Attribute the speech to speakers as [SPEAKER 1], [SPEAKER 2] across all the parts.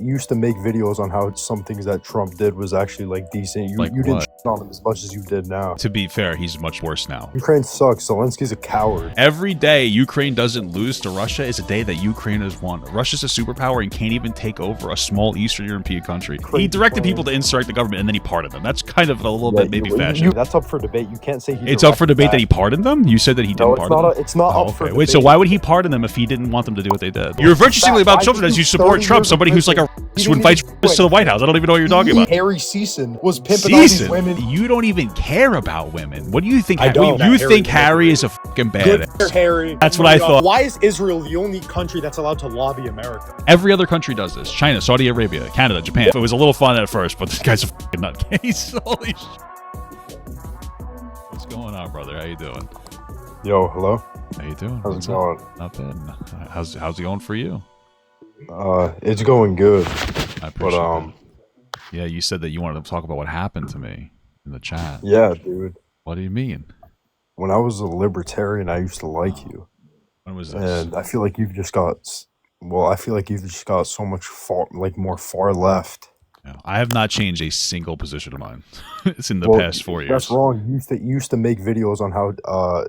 [SPEAKER 1] used to make videos on how some things that Trump did was actually like decent. You didn't shit on him as much as you did now.
[SPEAKER 2] To be fair, he's much worse now.
[SPEAKER 1] Ukraine sucks. Zelensky's a coward.
[SPEAKER 2] Every day Ukraine doesn't lose to Russia is a day that Ukraine has won. Russia's a superpower and can't even take over a small Eastern European country. He directed people to insurrect the government and then he pardoned them. That's kind of a little bit maybe fashion.
[SPEAKER 1] That's up for debate. You can't say he.
[SPEAKER 2] It's up for debate that he pardoned them? You said that he didn't pardon them?
[SPEAKER 1] It's not up for debate.
[SPEAKER 2] Wait, so why would he pardon them if he didn't want them to do what they did? You're virtue signaling about children as you support Trump, somebody who's like a who invites to the White House. I don't even know what you're talking about.
[SPEAKER 1] Harry Season was pimping all these women.
[SPEAKER 2] You don't even care about women. What do you think?
[SPEAKER 1] I don't.
[SPEAKER 2] You think Harry is a fucking badass?
[SPEAKER 1] Good Harry.
[SPEAKER 2] That's what I thought.
[SPEAKER 1] Why is Israel the only country that's allowed to lobby America?
[SPEAKER 2] Every other country does this. China, Saudi Arabia, Canada, Japan. It was a little fun at first, but this guy's a fucking nutcase. Holy shit. What's going on, brother? How you doing?
[SPEAKER 1] Yo, hello.
[SPEAKER 2] How you doing?
[SPEAKER 1] How's it going?
[SPEAKER 2] Not bad. How's it going for you?
[SPEAKER 1] It's going good.
[SPEAKER 2] I appreciate that. Yeah, you said that you wanted to talk about what happened to me in the chat.
[SPEAKER 1] Yeah, dude.
[SPEAKER 2] What do you mean?
[SPEAKER 1] When I was a libertarian, I used to like you.
[SPEAKER 2] When was this?
[SPEAKER 1] And I feel like you've just got. Well, I feel like you've just got so much more far left.
[SPEAKER 2] Yeah, I have not changed a single position of mine. It's in the past 4 years.
[SPEAKER 1] That's wrong. You used to make videos on how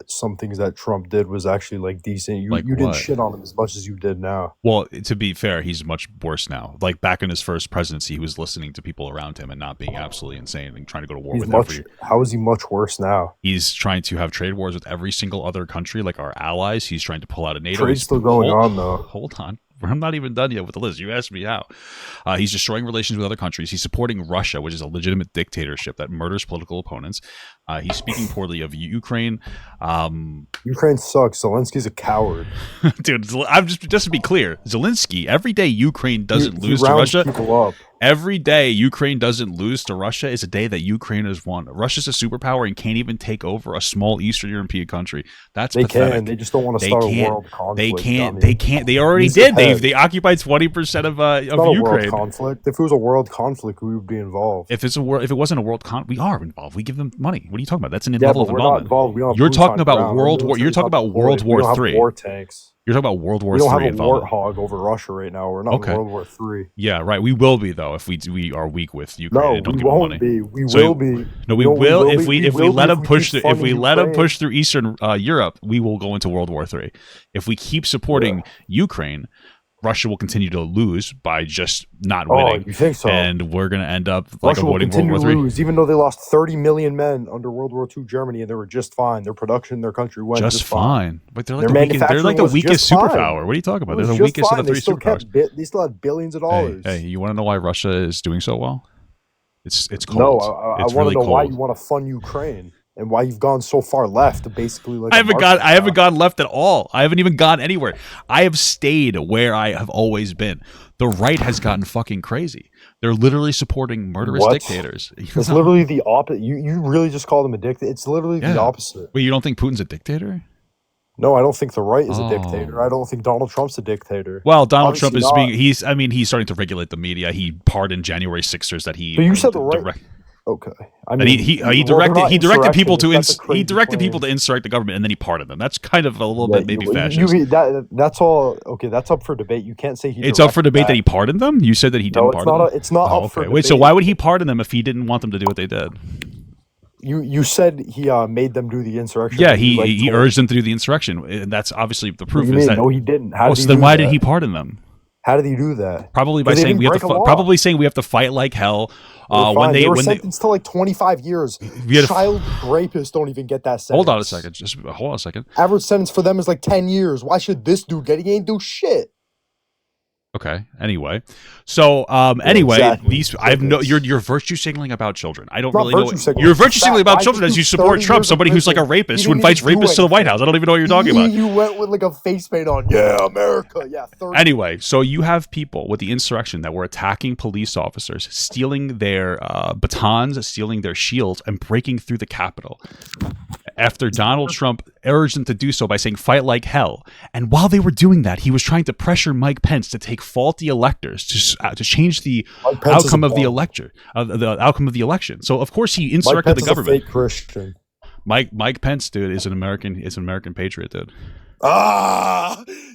[SPEAKER 1] some things that Trump did was actually like decent. You didn't shit on him as much as you did now.
[SPEAKER 2] Well, to be fair, he's much worse now. Like back in his first presidency, he was listening to people around him and not being absolutely insane and trying to go to war with every.
[SPEAKER 1] How is he much worse now?
[SPEAKER 2] He's trying to have trade wars with every single other country, like our allies. He's trying to pull out of NATO.
[SPEAKER 1] Trade's still going on though.
[SPEAKER 2] Hold on. I'm not even done yet with the list. You asked me how. He's destroying relations with other countries. He's supporting Russia, which is a legitimate dictatorship that murders political opponents. He's speaking poorly of Ukraine.
[SPEAKER 1] Ukraine sucks. Zelensky's a coward.
[SPEAKER 2] Dude, I'm just to be clear, Zelensky, every day Ukraine doesn't lose to Russia. Every day Ukraine doesn't lose to Russia is a day that Ukraine has won. Russia's a superpower and can't even take over a small Eastern European country. That's pathetic.
[SPEAKER 1] Can. They just don't want to start a world conflict.
[SPEAKER 2] They can't. They already did. They occupied 20% of Ukraine.
[SPEAKER 1] World conflict. If it was a world conflict, we would be involved.
[SPEAKER 2] If it wasn't a world conflict, we are involved. We give them money. What are you talking about? That's an level of involvement.
[SPEAKER 1] Not involved. We don't
[SPEAKER 2] You're talking about World War. You're talking about World War III.
[SPEAKER 1] War tanks.
[SPEAKER 2] You're talking about World War III.
[SPEAKER 1] We don't have a warthog over Russia right now. We're not in World War III.
[SPEAKER 2] Yeah, right. We will be though if we are weak with Ukraine.
[SPEAKER 1] No, we won't be. We will be.
[SPEAKER 2] No, we will if we let them push through. If we let them push through Eastern Europe, we will go into World War III. If we keep supporting Ukraine, Russia will continue to lose by just not winning.
[SPEAKER 1] You think so?
[SPEAKER 2] And we're going to end up like avoiding World War III.
[SPEAKER 1] Lose, even though they lost 30 million men under World War II Germany, and they were just fine. Their production in their country went just fine.
[SPEAKER 2] But they're like the weakest superpower. What are you talking about? They're the weakest of the three superpowers.
[SPEAKER 1] They still had billions of dollars.
[SPEAKER 2] Hey, you want to know why Russia is doing so well? It's cold.
[SPEAKER 1] No, I want to know why you want to fund Ukraine. And why you've gone so far left, basically like
[SPEAKER 2] I haven't gone left at all. I haven't even gone anywhere. I have stayed where I have always been. The right has gotten fucking crazy. They're literally supporting murderous dictators.
[SPEAKER 1] It's literally the opposite. You really just call them a dictator. It's literally the opposite.
[SPEAKER 2] Wait, you don't think Putin's a dictator?
[SPEAKER 1] No, I don't think the right is a dictator. I don't think Donald Trump's a dictator.
[SPEAKER 2] Well, Donald Trump is he's starting to regulate the media. He pardoned January 6ers that he.
[SPEAKER 1] But you said the right. Okay.
[SPEAKER 2] I mean, he directed people to insurrect the government and then he pardoned them. That's kind of a little bit maybe fascist.
[SPEAKER 1] That's all. Okay, that's up for debate. You can't say
[SPEAKER 2] it's up for debate that he pardoned them. You said that he didn't pardon them.
[SPEAKER 1] It's not up for debate.
[SPEAKER 2] Wait, so why would he pardon them if he didn't want them to do what they did?
[SPEAKER 1] You said he made them do the insurrection.
[SPEAKER 2] Yeah, he urged them to do the insurrection, and that's obviously the proof.
[SPEAKER 1] No, he didn't.
[SPEAKER 2] Then why did he pardon them?
[SPEAKER 1] How did he do that?
[SPEAKER 2] Probably by saying we have to fight like hell. When they were
[SPEAKER 1] sentenced to like 25 years. Child rapists don't even get that sentence.
[SPEAKER 2] Hold on a second. Just hold on a second.
[SPEAKER 1] Average sentence for them is like 10 years. Why should this dude get it? He ain't do shit.
[SPEAKER 2] Okay. Anyway, so you're virtue signaling about children. I don't really know. You're virtue signaling about children as you support Trump, somebody who's like a rapist who invites rapists to the White House. I don't even know what you're talking about.
[SPEAKER 1] You went with like a face paint on. Yeah, America. Yeah. 30.
[SPEAKER 2] Anyway, so you have people with the insurrection that were attacking police officers, stealing their batons, stealing their shields, and breaking through the Capitol. After Donald Trump urged them to do so by saying "fight like hell," and while they were doing that, he was trying to pressure Mike Pence to take faulty electors to change the outcome of the election. So of course he insurrected the government.
[SPEAKER 1] Fake Christian.
[SPEAKER 2] Mike Pence, dude, is an American patriot, dude.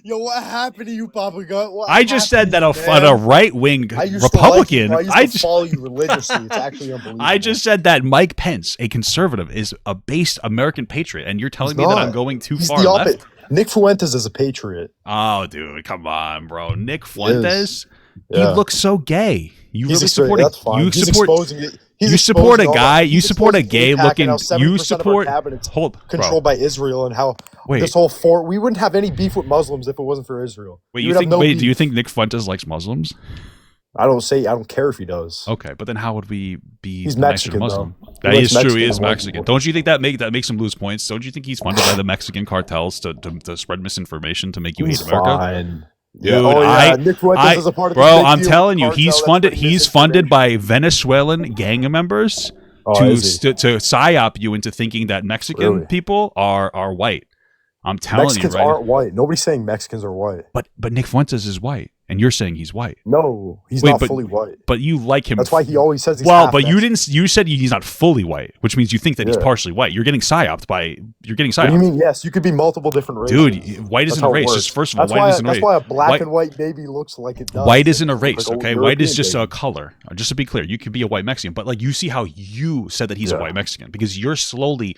[SPEAKER 1] Yo, what happened to you, Papa Gut?
[SPEAKER 2] I just said that a right-wing Republican.
[SPEAKER 1] I used to follow you religiously. It's actually unbelievable.
[SPEAKER 2] I just said that Mike Pence, a conservative, is a based American patriot, and you're telling me that I'm going too far left.
[SPEAKER 1] Nick Fuentes is a patriot.
[SPEAKER 2] Oh, dude, come on, bro. Nick Fuentes, he looks so gay. You really support
[SPEAKER 1] it?
[SPEAKER 2] You support a guy. You support a gay looking. You support
[SPEAKER 1] controlled by Israel, and how this whole we wouldn't have any beef with Muslims if it wasn't for Israel.
[SPEAKER 2] Wait, do you think Nick Fuentes likes Muslims?
[SPEAKER 1] I don't care if he does.
[SPEAKER 2] Okay, but then how would we be?
[SPEAKER 1] He's Mexican,
[SPEAKER 2] Muslim? That is true. He is Mexican. Don't you think that makes him lose points? Don't you think he's funded by the Mexican cartels to spread misinformation to make you hate America?
[SPEAKER 1] Fine.
[SPEAKER 2] Dude,
[SPEAKER 1] Nick Fuentes is a part of the
[SPEAKER 2] I'm telling you, he's funded by Venezuelan gang members to psyop you into thinking that Mexican people are white. I'm telling
[SPEAKER 1] Mexicans
[SPEAKER 2] you, right?
[SPEAKER 1] aren't white. Nobody's saying Mexicans are white.
[SPEAKER 2] But Nick Fuentes is white, and you're saying he's white.
[SPEAKER 1] No, he's not fully white.
[SPEAKER 2] But you like him.
[SPEAKER 1] That's why he always says he's
[SPEAKER 2] but Mexican. You said he's not fully white, which means you think that he's partially white. You're getting psyoped. What do you
[SPEAKER 1] mean? Yes, you could be multiple different races.
[SPEAKER 2] Dude, white isn't a race. Just first of all, white isn't a race.
[SPEAKER 1] That's why a black and white baby looks like it does.
[SPEAKER 2] White isn't a race, okay? White is just a color. Just to be clear, you could be a white Mexican, but like you see how you said that he's a white Mexican because you're slowly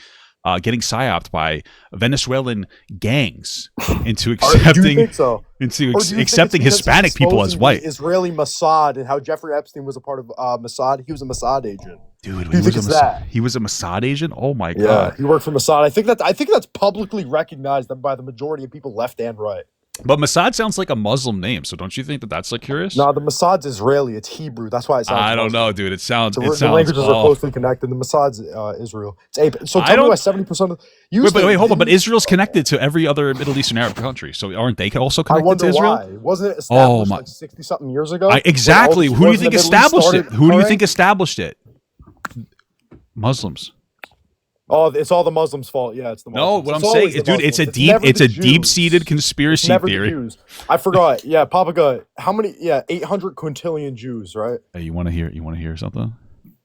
[SPEAKER 2] getting psyoped by Venezuelan gangs into accepting accepting Hispanic people as white.
[SPEAKER 1] Israeli Mossad and how Jeffrey Epstein was a part of Mossad. He was a Mossad agent.
[SPEAKER 2] Dude,
[SPEAKER 1] he
[SPEAKER 2] was a Mossad agent? Oh my god.
[SPEAKER 1] Yeah, he worked for Mossad. I think that's publicly recognized by the majority of people left and right.
[SPEAKER 2] But Mossad sounds like a Muslim name, so don't you think that that's like curious?
[SPEAKER 1] No, the Mossad's Israeli. It's Hebrew. That's why it sounds.
[SPEAKER 2] I don't know, dude. It sounds.
[SPEAKER 1] The languages are closely connected. The Mossad's Israel. So tell me why 70% of
[SPEAKER 2] wait, hold on. But Israel's connected to every other Middle Eastern Arab country, so aren't they also connected to Israel?
[SPEAKER 1] Why. Wasn't it established like 60-something years ago?
[SPEAKER 2] Exactly. Who do you think established it? Who do you think established it? Muslims.
[SPEAKER 1] Oh, it's all the Muslims' fault. Yeah, it's the Muslims.
[SPEAKER 2] No, what I'm saying is, dude, it's a deep-seated conspiracy theory.
[SPEAKER 1] I forgot. Yeah, Papa Gut. How many? Yeah, 800 quintillion Jews, right?
[SPEAKER 2] Hey, you want to hear something?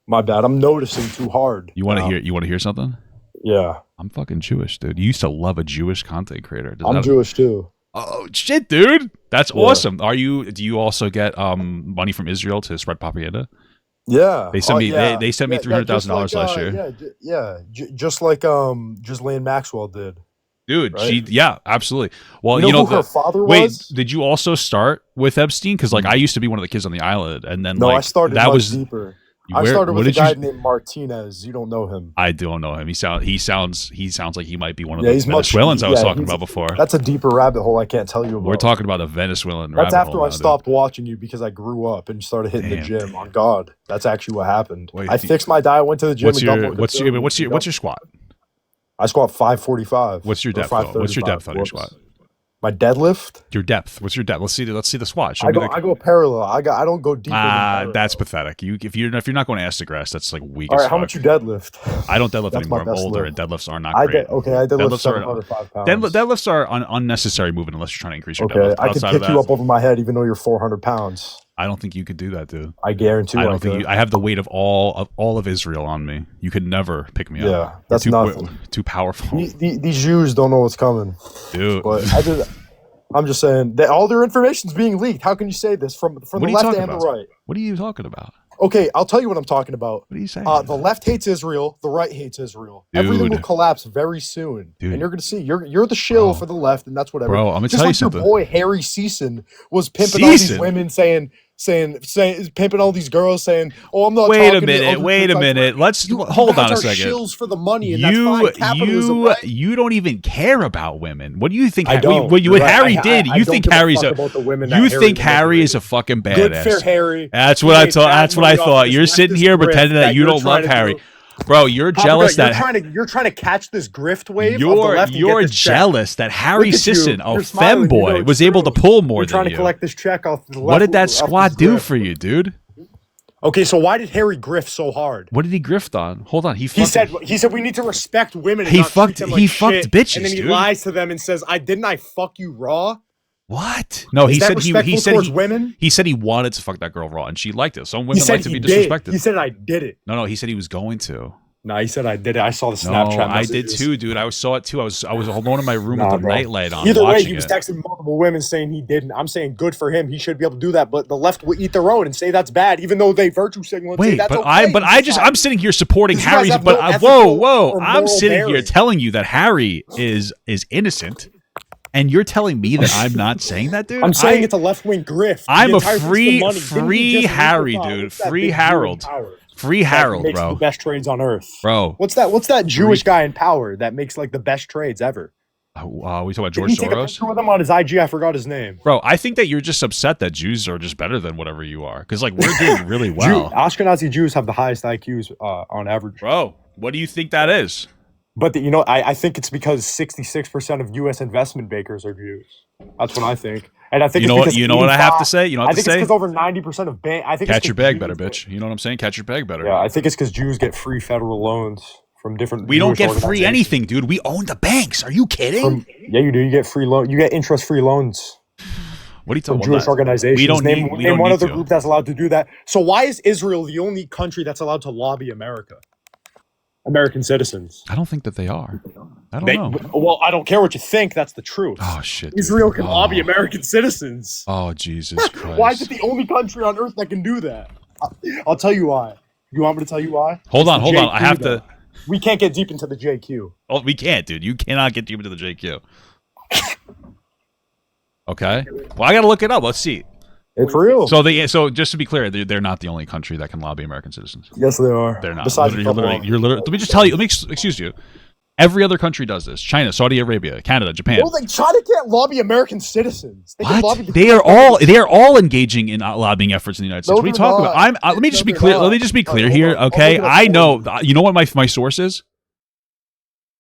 [SPEAKER 1] My bad. I'm noticing too hard.
[SPEAKER 2] You want to hear something?
[SPEAKER 1] Yeah.
[SPEAKER 2] I'm fucking Jewish, dude. You used to love a Jewish content creator.
[SPEAKER 1] I'm Jewish too.
[SPEAKER 2] Oh shit, dude. That's awesome. Do you also get money from Israel to spread propaganda?
[SPEAKER 1] Yeah,
[SPEAKER 2] they sent me. They sent me $300,000 last
[SPEAKER 1] year. Just like Ghislaine Maxwell did.
[SPEAKER 2] Dude, right? Absolutely. Well,
[SPEAKER 1] you know who her father was?
[SPEAKER 2] Did you also start with Epstein? Because like I used to be one of the kids on the island, and then
[SPEAKER 1] I started much deeper. I started with a guy named Martinez. You don't know him.
[SPEAKER 2] I don't know him. He sounds like he might be one of the Venezuelans I was talking about before.
[SPEAKER 1] That's a deeper rabbit hole I can't tell you about.
[SPEAKER 2] We're talking about the Venezuelan
[SPEAKER 1] rabbit hole. That's after I stopped
[SPEAKER 2] dude.
[SPEAKER 1] watching you because I grew up and started hitting the gym. On God, that's actually what happened. I fixed my diet, went to the gym.
[SPEAKER 2] What's your squat?
[SPEAKER 1] I squat 545.
[SPEAKER 2] What's your depth? What's your depth on your squat?
[SPEAKER 1] My deadlift?
[SPEAKER 2] Your depth. What's your depth? Let's see the squat.
[SPEAKER 1] I go parallel. I don't go deeper.
[SPEAKER 2] That's pathetic. If you're not going ass to grass, that's like weak.
[SPEAKER 1] All right, how much you deadlift?
[SPEAKER 2] I don't deadlift anymore. I'm older, and deadlifts are not great.
[SPEAKER 1] I deadlift 705 pounds.
[SPEAKER 2] Deadlifts are an unnecessary movement unless you're trying to increase your deadlift.
[SPEAKER 1] I can pick you up over my head even though you're 400 pounds.
[SPEAKER 2] I don't think you could do that, dude.
[SPEAKER 1] I guarantee you.
[SPEAKER 2] I have the weight of all of Israel on me. You could never pick me up.
[SPEAKER 1] Yeah, that's nothing.
[SPEAKER 2] Too powerful.
[SPEAKER 1] These Jews don't know what's coming,
[SPEAKER 2] dude.
[SPEAKER 1] But I'm just saying that all their information's being leaked. How can you say this from the left and the right?
[SPEAKER 2] What are you talking about?
[SPEAKER 1] Okay, I'll tell you what I'm talking about.
[SPEAKER 2] What are you saying?
[SPEAKER 1] The left hates Israel. The right hates Israel. Dude. Everything will collapse very soon, and you're gonna see. You're the shill for the left, and that's whatever.
[SPEAKER 2] Bro, I'm gonna tell you something.
[SPEAKER 1] Your boy Harry Season was pimping all these women, saying pimping all these girls, saying, "Oh, I'm not."
[SPEAKER 2] Wait a minute. Let's hold on a second.
[SPEAKER 1] Shills for the money, and that's fine. Capitalism, right?
[SPEAKER 2] You don't even care about women. What do you think?
[SPEAKER 1] I don't.
[SPEAKER 2] What Harry did? You think Harry's Harry is a fucking badass?
[SPEAKER 1] Good for Harry.
[SPEAKER 2] That's what I thought. That's what I thought. You're sitting here pretending that you don't love Harry. Bro, you're jealous that
[SPEAKER 1] you're trying to catch this grift wave.
[SPEAKER 2] You're jealous that Harry Sisson, a femboy, was able to pull more than you.
[SPEAKER 1] You're trying to collect this check off the left.
[SPEAKER 2] What did that squat do for you, dude?
[SPEAKER 1] Okay, so why did Harry grift so hard?
[SPEAKER 2] What did he grift on? Hold on, he
[SPEAKER 1] said we need to respect women. And
[SPEAKER 2] he fucked bitches,
[SPEAKER 1] and then he lies to them and says, "I fuck you raw."
[SPEAKER 2] What? No, he said
[SPEAKER 1] women.
[SPEAKER 2] He said he wanted to fuck that girl raw, and she liked it. Some women like to be disrespected.
[SPEAKER 1] He said I did it.
[SPEAKER 2] No, he said he was going to.
[SPEAKER 1] No, he said I did it. I saw the
[SPEAKER 2] No,
[SPEAKER 1] Snapchat
[SPEAKER 2] I did
[SPEAKER 1] messages.
[SPEAKER 2] too, dude. I saw it too. I was alone in my room with the
[SPEAKER 1] bro.
[SPEAKER 2] nightlight on.
[SPEAKER 1] Either way,
[SPEAKER 2] watching
[SPEAKER 1] he was
[SPEAKER 2] it.
[SPEAKER 1] texting multiple women saying he didn't. I'm saying good for him. He should be able to do that. But the left will eat their own and say that's bad, even though they virtue signal and say that's okay.
[SPEAKER 2] I'm sitting here supporting Harry's.
[SPEAKER 1] have
[SPEAKER 2] But
[SPEAKER 1] no ethical or
[SPEAKER 2] I'm
[SPEAKER 1] moral
[SPEAKER 2] sitting here
[SPEAKER 1] bearing.
[SPEAKER 2] telling you that Harry is innocent, and you're telling me that I'm not saying that, dude.
[SPEAKER 1] I'm saying it's a left-wing grift.
[SPEAKER 2] I'm
[SPEAKER 1] The
[SPEAKER 2] a
[SPEAKER 1] entire
[SPEAKER 2] free
[SPEAKER 1] piece of money. Didn't he just
[SPEAKER 2] Harry,
[SPEAKER 1] leak
[SPEAKER 2] dude.
[SPEAKER 1] what's that
[SPEAKER 2] Free
[SPEAKER 1] big Jew in
[SPEAKER 2] Harold.
[SPEAKER 1] power
[SPEAKER 2] Free Harold,
[SPEAKER 1] makes
[SPEAKER 2] bro.
[SPEAKER 1] the best trades on earth,
[SPEAKER 2] bro.
[SPEAKER 1] What's that Jewish guy in power that makes like the best trades ever?
[SPEAKER 2] We talk about
[SPEAKER 1] Didn't
[SPEAKER 2] George
[SPEAKER 1] he take a
[SPEAKER 2] Soros,
[SPEAKER 1] picture with him on his IG? I forgot his name.
[SPEAKER 2] bro. I think that you're just upset that Jews are just better than whatever you are, because like we're doing really well.
[SPEAKER 1] Ashkenazi Jews have the highest IQs on average.
[SPEAKER 2] Bro, what do you think that is?
[SPEAKER 1] But I think it's because 66% of U.S. investment bankers are Jews. That's what I think. And I think
[SPEAKER 2] You know what I have to say? You know what I have to say?
[SPEAKER 1] I think it's because over 90% of bank. I think
[SPEAKER 2] Catch your bag
[SPEAKER 1] Jews
[SPEAKER 2] better, bitch. You know what I'm saying? Catch your bag better.
[SPEAKER 1] Yeah, I think it's because Jews get free federal loans from different.
[SPEAKER 2] We don't
[SPEAKER 1] Jewish
[SPEAKER 2] get free anything, dude. We own the banks. Are you kidding?
[SPEAKER 1] Yeah, you do. You get free loan. You get interest-free loans.
[SPEAKER 2] What are you
[SPEAKER 1] From
[SPEAKER 2] talking
[SPEAKER 1] Jewish
[SPEAKER 2] about?
[SPEAKER 1] organizations.
[SPEAKER 2] We don't
[SPEAKER 1] name
[SPEAKER 2] need
[SPEAKER 1] one other
[SPEAKER 2] to.
[SPEAKER 1] group that's allowed to do that. So why is Israel the only country that's allowed to lobby America? American citizens.
[SPEAKER 2] I don't think that they are. I don't know.
[SPEAKER 1] Well, I don't care what you think. That's the truth.
[SPEAKER 2] Oh shit! Dude.
[SPEAKER 1] Israel can lobby American citizens.
[SPEAKER 2] Oh Jesus Christ!
[SPEAKER 1] Why is it the only country on earth that can do that? I'll tell you why. You want me to tell you why?
[SPEAKER 2] Hold on. I have to.
[SPEAKER 1] We can't get deep into the JQ.
[SPEAKER 2] Oh, we can't, dude. You cannot get deep into the JQ. Okay. Well, I gotta look it up. Let's see.
[SPEAKER 1] It's real.
[SPEAKER 2] So just to be clear, they're not the only country that can lobby American citizens.
[SPEAKER 1] Yes, they are.
[SPEAKER 2] They're not.
[SPEAKER 1] Besides
[SPEAKER 2] You're literally. Let me just tell you. Let me excuse you. Every other country does this. China, Saudi Arabia, Canada, Japan.
[SPEAKER 1] Well, China can't lobby American citizens. They can lobby
[SPEAKER 2] they are all engaging in lobbying efforts in the United States. What are you talking about? Let me just be clear. Let me just be clear here, okay? I know. You know what my source is?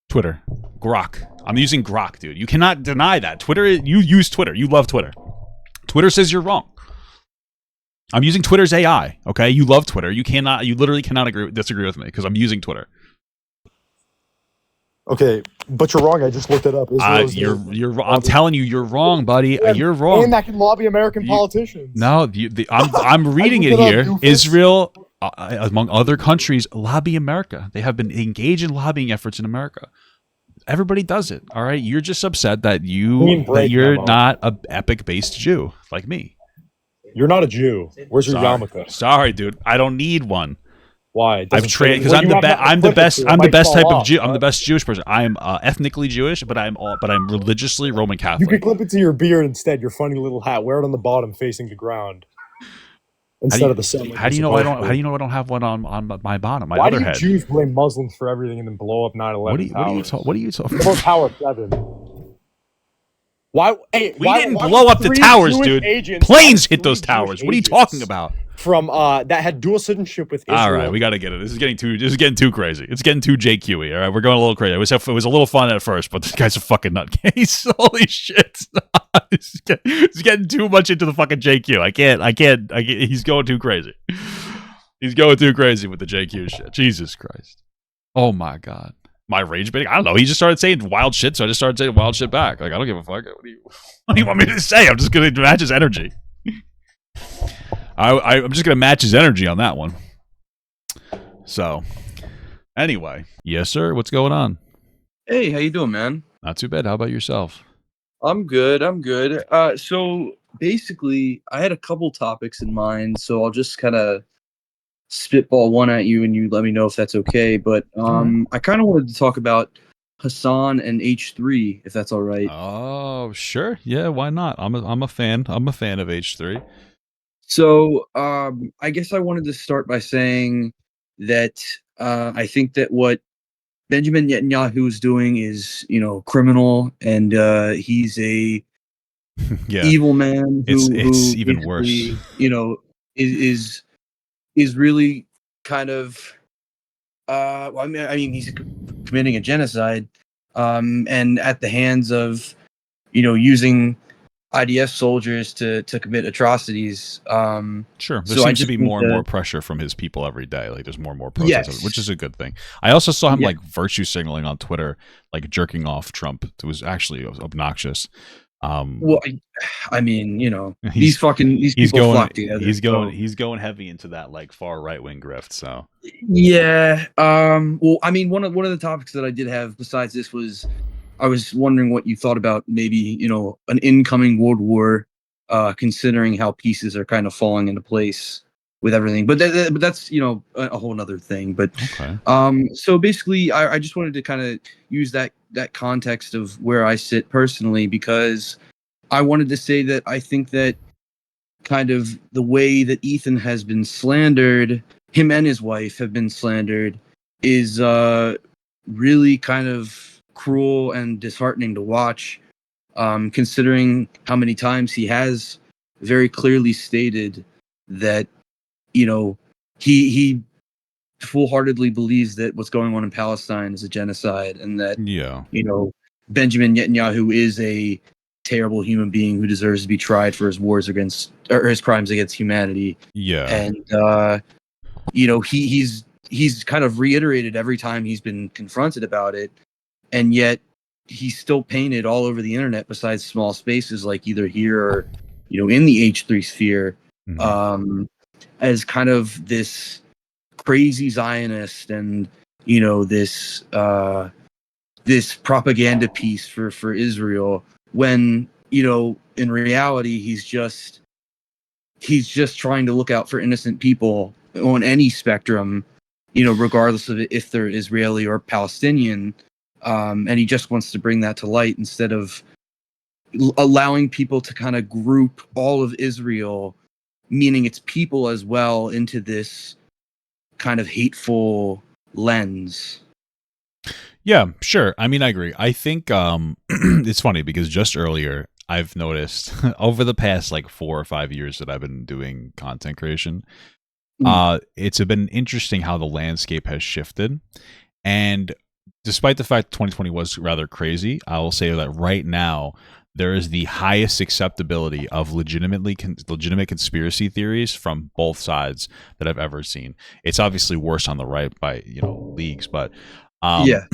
[SPEAKER 2] Twitter, Grok. I'm using Grok, dude. You cannot deny that. Twitter. You use Twitter. You love Twitter. Twitter says you're wrong. I'm using Twitter's AI. Okay, you love Twitter. You literally cannot disagree with me because I'm using Twitter.
[SPEAKER 1] Okay, but you're wrong. I just looked it up.
[SPEAKER 2] You're. I'm telling you, you're wrong, buddy. You're wrong.
[SPEAKER 1] And that can lobby American politicians.
[SPEAKER 2] No, I'm reading it here. Israel, among other countries, lobby America. They have been engaged in lobbying efforts in America. Everybody does it. All right, you're just upset that you're not a epic-based Jew like me.
[SPEAKER 1] You're not a Jew. Where's your yarmulke?
[SPEAKER 2] Sorry, dude. I don't need one.
[SPEAKER 1] Why?
[SPEAKER 2] I've traded because I'm the best. I'm the best type of Jew. I'm the best Jewish person. I'm ethnically Jewish, but I'm religiously Roman Catholic.
[SPEAKER 1] You could clip it to your beard instead. Your funny little hat. Wear it on the bottom, facing the ground, instead of the sun.
[SPEAKER 2] How do you know I don't? How do you know I don't have one on my bottom? My
[SPEAKER 1] Why
[SPEAKER 2] other
[SPEAKER 1] do
[SPEAKER 2] head.
[SPEAKER 1] Jews blame Muslims for everything and then blow up 9/11 towers?
[SPEAKER 2] What are you talking?
[SPEAKER 1] Or Tower 7. Why? Hey,
[SPEAKER 2] we didn't blow up the towers, dude. Planes hit those towers. What are you talking about?
[SPEAKER 1] From that had dual citizenship with Israel.
[SPEAKER 2] All right, we got to get it. This is getting too crazy. It's getting too JQy. All right, we're going a little crazy. It was a little fun at first, but this guy's a fucking nutcase. Holy shit! He's getting too much into the fucking JQ. I can't. He's going too crazy. He's going too crazy with the JQ shit. Jesus Christ! Oh my god. My rage baiting? I don't know. He just started saying wild shit, so I just started saying wild shit back. Like, I don't give a fuck. What do you want me to say? I'm just going to match his energy. I'm just going to match his energy on that one. So, anyway. Yes, sir. What's going on?
[SPEAKER 3] Hey, how you doing, man?
[SPEAKER 2] Not too bad. How about yourself?
[SPEAKER 3] I'm good. So, basically, I had a couple topics in mind, so I'll just kind of spitball one at you and you let me know if that's okay. But I kind of wanted to talk about Hassan and H3, if that's all right.
[SPEAKER 2] Oh, sure. Yeah, why not? I'm a fan. I'm a fan of H3.
[SPEAKER 3] So I guess I wanted to start by saying that I think that what Benjamin Netanyahu is doing is, criminal, and he's a evil man who
[SPEAKER 2] even worse.
[SPEAKER 3] Is really kind of I mean he's committing a genocide and at the hands of using IDF soldiers to commit atrocities.
[SPEAKER 2] Sure, there seems to be more and more pressure from his people every day. Like there's more and more protests, which is a good thing. I also saw him like virtue signaling on Twitter, like jerking off Trump. It was actually obnoxious.
[SPEAKER 3] Well, I mean,
[SPEAKER 2] He's
[SPEAKER 3] these
[SPEAKER 2] he's
[SPEAKER 3] people
[SPEAKER 2] going
[SPEAKER 3] flock together.
[SPEAKER 2] he's going heavy into that like far right wing grift. So
[SPEAKER 3] Yeah. Well, I mean, one of the topics that I did have besides this was I was wondering what you thought about maybe an incoming world war, considering how pieces are kind of falling into place with everything. But that's a whole nother thing. But
[SPEAKER 2] okay,
[SPEAKER 3] so basically, I just wanted to kind of use that context of where I sit personally, because I wanted to say that I think that kind of the way that Ethan has been slandered, him and his wife have been slandered, is really kind of cruel and disheartening to watch, considering how many times he has very clearly stated that he full-heartedly believes that what's going on in Palestine is a genocide, and that
[SPEAKER 2] yeah,
[SPEAKER 3] Benjamin Netanyahu is a terrible human being who deserves to be tried for his wars against, or his crimes against humanity.
[SPEAKER 2] yeah,
[SPEAKER 3] And he's kind of reiterated every time he's been confronted about it, and yet he's still painted all over the internet, besides small spaces like either here or in the H3 sphere,
[SPEAKER 2] mhm.
[SPEAKER 3] as kind of this crazy Zionist, and this this propaganda piece for Israel, when in reality he's just trying to look out for innocent people on any spectrum, regardless of if they're Israeli or Palestinian, and he just wants to bring that to light instead of allowing people to kind of group all of Israel, meaning its people as well, into this kind of hateful lens.
[SPEAKER 2] Yeah, sure. I mean, I agree. I think it's funny because just earlier I've noticed over the past like 4 or 5 years that I've been doing content creation, it's been interesting how the landscape has shifted. And despite the fact 2020 was rather crazy, I will say that right now there is the highest acceptability of legitimate conspiracy theories from both sides that I've ever seen. It's obviously worse on the right by leagues, but
[SPEAKER 3] Yeah.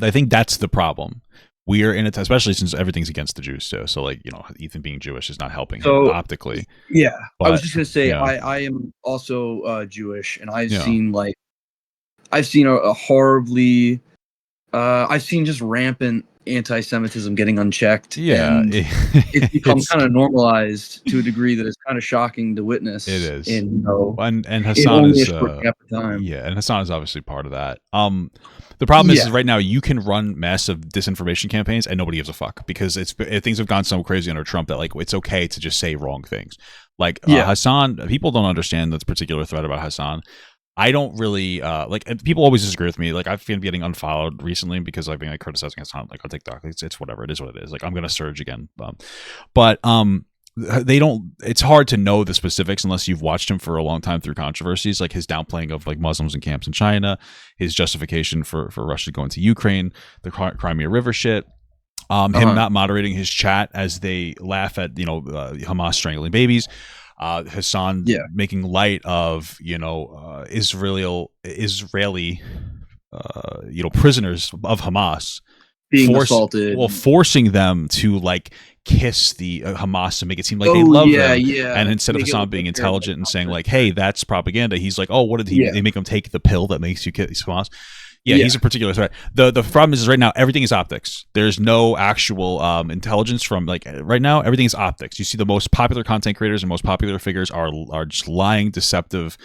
[SPEAKER 2] I think that's the problem. We are in it, especially since everything's against the Jews too. So like Ethan being Jewish is not helping him
[SPEAKER 3] So
[SPEAKER 2] optically.
[SPEAKER 3] yeah, I was
[SPEAKER 2] But
[SPEAKER 3] just gonna say
[SPEAKER 2] yeah,
[SPEAKER 3] I am also Jewish, and
[SPEAKER 2] yeah,
[SPEAKER 3] I've seen a horribly I've seen just rampant anti-Semitism getting unchecked,
[SPEAKER 2] yeah.
[SPEAKER 3] and it's become
[SPEAKER 2] It's
[SPEAKER 3] kind of normalized to a degree that is kind of shocking to
[SPEAKER 2] it
[SPEAKER 3] witness
[SPEAKER 2] is.
[SPEAKER 3] in
[SPEAKER 2] And
[SPEAKER 3] in
[SPEAKER 2] Hassan
[SPEAKER 3] only a
[SPEAKER 2] is
[SPEAKER 3] short gap of time.
[SPEAKER 2] yeah, and Hassan is obviously part of that. The problem is
[SPEAKER 3] Yeah,
[SPEAKER 2] right now you can run massive disinformation campaigns and nobody gives a fuck because things have gone so crazy under Trump that like it's okay to just say wrong things. Like
[SPEAKER 3] yeah,
[SPEAKER 2] Hassan, people don't understand this particular thread about Hassan. I don't really and people always disagree with me. Like I've been getting unfollowed recently because I've been like criticizing Hassan like on TikTok. It's whatever. It is what it is. Like I'm gonna surge again. But they don't, it's hard to know the specifics unless you've watched him for a long time through controversies like his downplaying of like Muslims in camps in China, his justification for Russia going to Ukraine, the Crimea River shit, him not moderating his chat as they laugh at Hamas strangling babies, Hassan
[SPEAKER 3] yeah.
[SPEAKER 2] making light of Israeli prisoners of Hamas,
[SPEAKER 3] Being assaulted.
[SPEAKER 2] forcing them to like kiss the Hamas to make it seem like they
[SPEAKER 3] Oh
[SPEAKER 2] love
[SPEAKER 3] yeah,
[SPEAKER 2] them.
[SPEAKER 3] yeah.
[SPEAKER 2] And instead of
[SPEAKER 3] Make it
[SPEAKER 2] Hassan
[SPEAKER 3] look
[SPEAKER 2] being
[SPEAKER 3] like they're like
[SPEAKER 2] intelligent and saying like, "Hey, that's propaganda," he's like, "Oh, what did he?
[SPEAKER 3] yeah,
[SPEAKER 2] They make him take the pill that makes you kiss Hamas." Yeah,
[SPEAKER 3] yeah,
[SPEAKER 2] he's a particular threat. The problem is right now everything is optics. There's no actual intelligence from like right now everything is optics. You see the most popular content creators and most popular figures are just lying, deceptive,